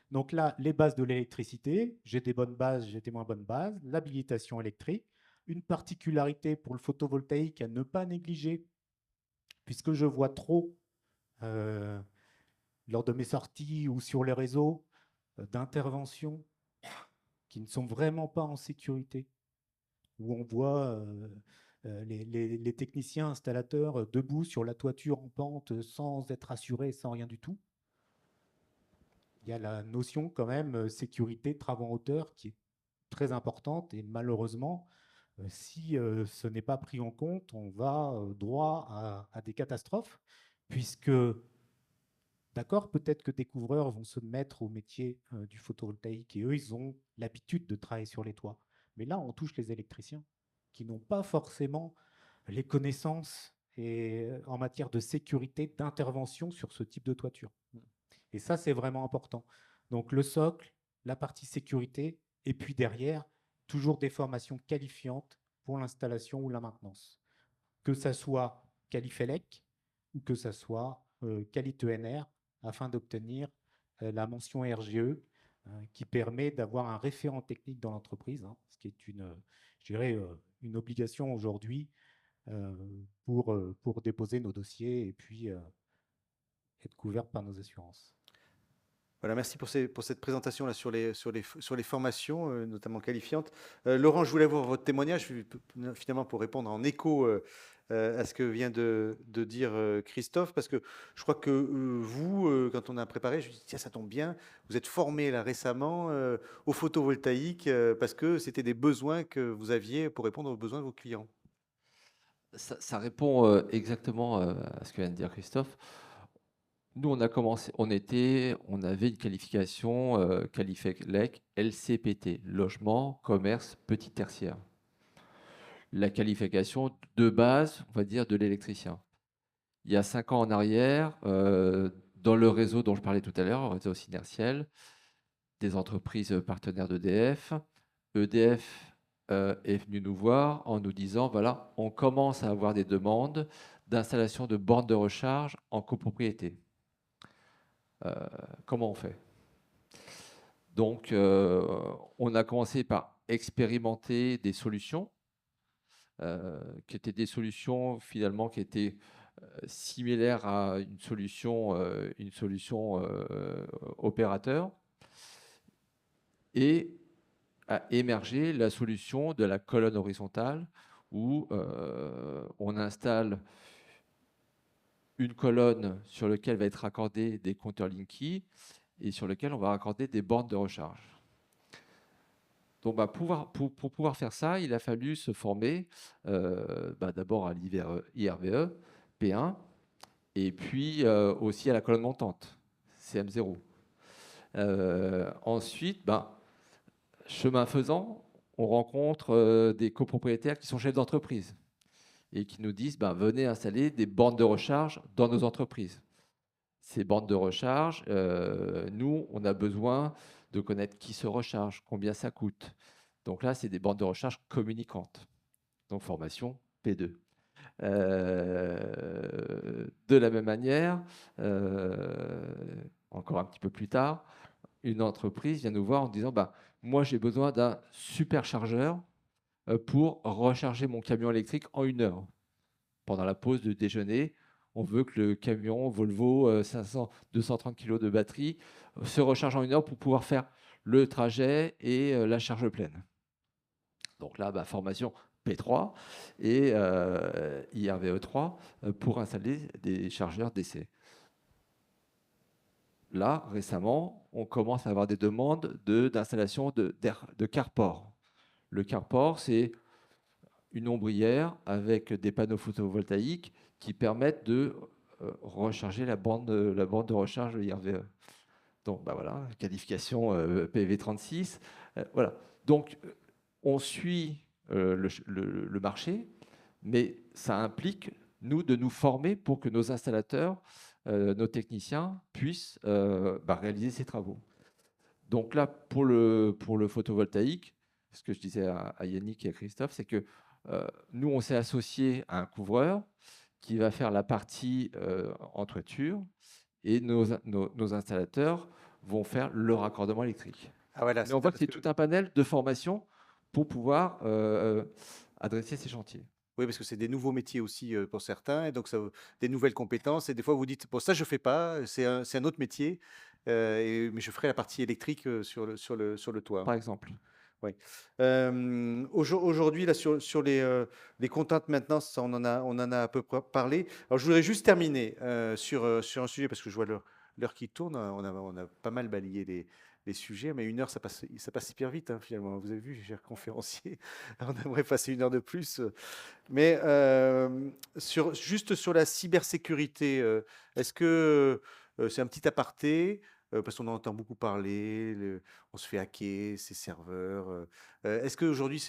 Donc là, les bases de l'électricité, j'ai des bonnes bases, j'ai des moins bonnes bases, l'habilitation électrique, une particularité pour le photovoltaïque à ne pas négliger, puisque je vois trop euh, lors de mes sorties ou sur les réseaux d'interventions qui ne sont vraiment pas en sécurité, où on voit les techniciens installateurs debout sur la toiture en pente sans être assurés, sans rien du tout. Il y a la notion quand même sécurité, travaux en hauteur qui est très importante et malheureusement, si ce n'est pas pris en compte, on va droit à des catastrophes puisque, d'accord, peut-être que des couvreurs vont se mettre au métier du photovoltaïque et eux, ils ont l'habitude de travailler sur les toits. Mais là, on touche les électriciens qui n'ont pas forcément les connaissances et, en matière de sécurité, d'intervention sur ce type de toiture. Et ça, c'est vraiment important. Donc le socle, la partie sécurité, et puis derrière, toujours des formations qualifiantes pour l'installation ou la maintenance. Que ça soit Qualifelec ou que ça soit Quali-ENR, afin d'obtenir la mention RGE, qui permet d'avoir un référent technique dans l'entreprise, hein, ce qui est je dirais, une obligation aujourd'hui pour déposer nos dossiers et puis être couvert par nos assurances. Voilà, merci pour cette présentation là sur les formations, notamment qualifiantes. Laurent, je voulais avoir votre témoignage finalement pour répondre en écho à ce que vient de dire Christophe, parce que je crois que vous, quand on a préparé, je me suis dit, tiens, ça tombe bien, vous êtes formé là récemment au photovoltaïque parce que c'était des besoins que vous aviez pour répondre aux besoins de vos clients. Ça répond exactement à ce que vient de dire Christophe. Nous, on a commencé, on avait une qualification Qualifelec LCPT, logement, commerce, petit tertiaire. La qualification de base, on va dire, de l'électricien. Il y a 5 ans en arrière, dans le réseau dont je parlais tout à l'heure, le réseau synertiel, des entreprises partenaires d'EDF, EDF est venu nous voir en nous disant, voilà, on commence à avoir des demandes d'installation de bornes de recharge en copropriété. Comment on fait? Donc, on a commencé par expérimenter des solutions qui étaient des solutions finalement qui étaient similaires à une solution opérateur, et a émergé la solution de la colonne horizontale où on installe une colonne sur laquelle va être raccordé des compteurs Linky et sur lequel on va raccorder des bornes de recharge. Donc, pour pouvoir faire ça, il a fallu se former d'abord à l'IRVE P1 et puis aussi à la colonne montante, CM0. Ensuite, chemin faisant, on rencontre des copropriétaires qui sont chefs d'entreprise et qui nous disent venez installer des bornes de recharge dans nos entreprises. Ces bornes de recharge, nous, on a besoin de connaître qui se recharge, combien ça coûte. Donc là, c'est des bornes de recharge communicantes. Donc formation P2. De la même manière, encore un petit peu plus tard, une entreprise vient nous voir en disant moi, j'ai besoin d'un superchargeur pour recharger mon camion électrique en 1 heure. Pendant la pause de déjeuner, on veut que le camion Volvo 230 kg de batterie se recharge en 1 heure pour pouvoir faire le trajet et la charge pleine. Donc là, formation P3 et IRVE3 pour installer des chargeurs DC. Là, récemment, on commence à avoir des demandes d'installation de carport. Le carport, c'est une ombrière avec des panneaux photovoltaïques qui permettent de recharger la bande de recharge de IRVE. Donc, voilà, qualification PV36. Voilà. Donc, on suit le marché, mais ça implique, nous, de nous former pour que nos installateurs, nos techniciens puissent réaliser ces travaux. Donc là, pour le photovoltaïque, ce que je disais à Yannick et à Christophe, c'est que nous, on s'est associé à un couvreur qui va faire la partie en toiture et nos installateurs vont faire le raccordement électrique. Ah, voilà, Mais on voit que c'est tout un panel de formation pour pouvoir adresser ces chantiers. Oui, parce que c'est des nouveaux métiers aussi pour certains, et donc ça, des nouvelles compétences. Et des fois, vous dites, bon, ça, je ne fais pas, c'est un autre métier, mais je ferai la partie électrique sur le toit. Par exemple. Oui. Aujourd'hui, là, sur les contraintes maintenance, ça, on en a à peu près parlé. Alors, je voudrais juste terminer sur un sujet, parce que je vois l'heure qui tourne. On a pas mal balayé les sujets, mais 1 heure, ça passe hyper vite, hein, finalement. Vous avez vu, cher conférencier, on aimerait passer 1 heure de plus. Mais juste sur la cybersécurité, est-ce que c'est un petit aparté, parce qu'on en entend beaucoup parler, on se fait hacker, ces serveurs. Est-ce qu'aujourd'hui,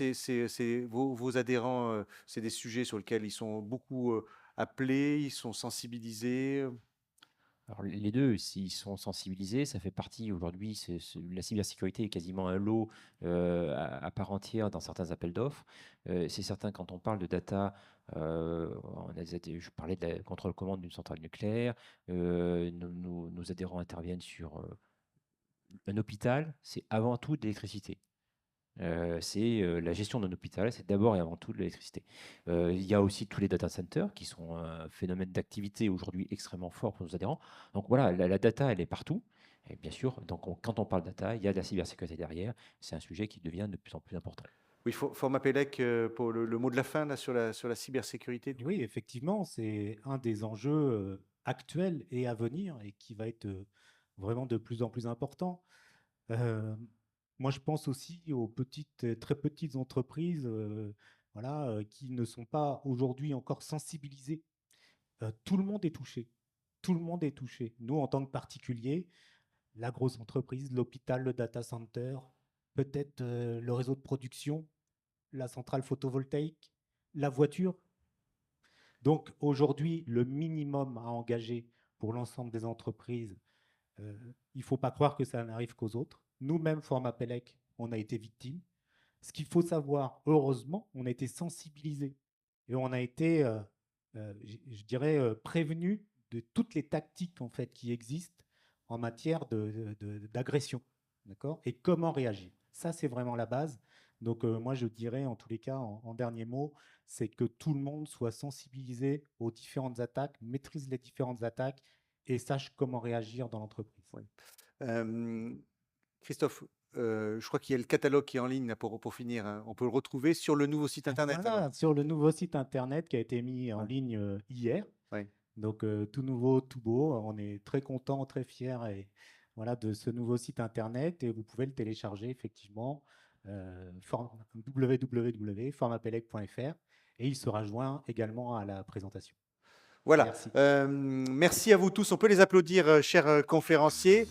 vos adhérents, c'est des sujets sur lesquels ils sont beaucoup appelés, ils sont sensibilisés? Alors, les deux, s'ils sont sensibilisés, ça fait partie aujourd'hui, la cybersécurité est quasiment un lot à part entière dans certains appels d'offres. C'est certain, quand on parle de data, je parlais de la contrôle-commande d'une centrale nucléaire, nos adhérents interviennent sur un hôpital, c'est avant tout de l'électricité. C'est la gestion d'un hôpital, c'est d'abord et avant tout de l'électricité. Il y a aussi tous les data centers qui sont un phénomène d'activité aujourd'hui extrêmement fort pour nos adhérents. Donc voilà, la data, elle est partout. Et bien sûr, donc quand on parle data, il y a de la cybersécurité derrière. C'est un sujet qui devient de plus en plus important. Oui, Format Pélec, pour le mot de la fin là, sur la cybersécurité. Oui, effectivement, c'est un des enjeux actuels et à venir et qui va être vraiment de plus en plus important. Moi, je pense aussi aux très petites entreprises voilà, qui ne sont pas aujourd'hui encore sensibilisées. Tout le monde est touché. Tout le monde est touché. Nous, en tant que particuliers, la grosse entreprise, l'hôpital, le data center, peut-être le réseau de production, la centrale photovoltaïque, la voiture. Donc aujourd'hui, le minimum à engager pour l'ensemble des entreprises, il ne faut pas croire que ça n'arrive qu'aux autres. Nous-mêmes, Format Pélec, on a été victimes. Ce qu'il faut savoir, heureusement, on a été sensibilisés et on a été, je dirais, prévenus de toutes les tactiques en fait qui existent en matière d'agression, d'accord? Et comment réagir. Ça, c'est vraiment la base. Donc moi, je dirais en tous les cas, en dernier mot, c'est que tout le monde soit sensibilisé aux différentes attaques, maîtrise les différentes attaques et sache comment réagir dans l'entreprise. Oui. Christophe, je crois qu'il y a le catalogue qui est en ligne là, pour finir, hein. On peut le retrouver sur le nouveau site internet. Voilà, sur le nouveau site internet qui a été mis en ligne hier. Ouais. Donc tout nouveau, tout beau. On est très content, très fiers et voilà de ce nouveau site internet et vous pouvez le télécharger effectivement www.formapelec.fr et il sera joint également à la présentation. Voilà. Merci. Merci à vous tous. On peut les applaudir, chers conférenciers.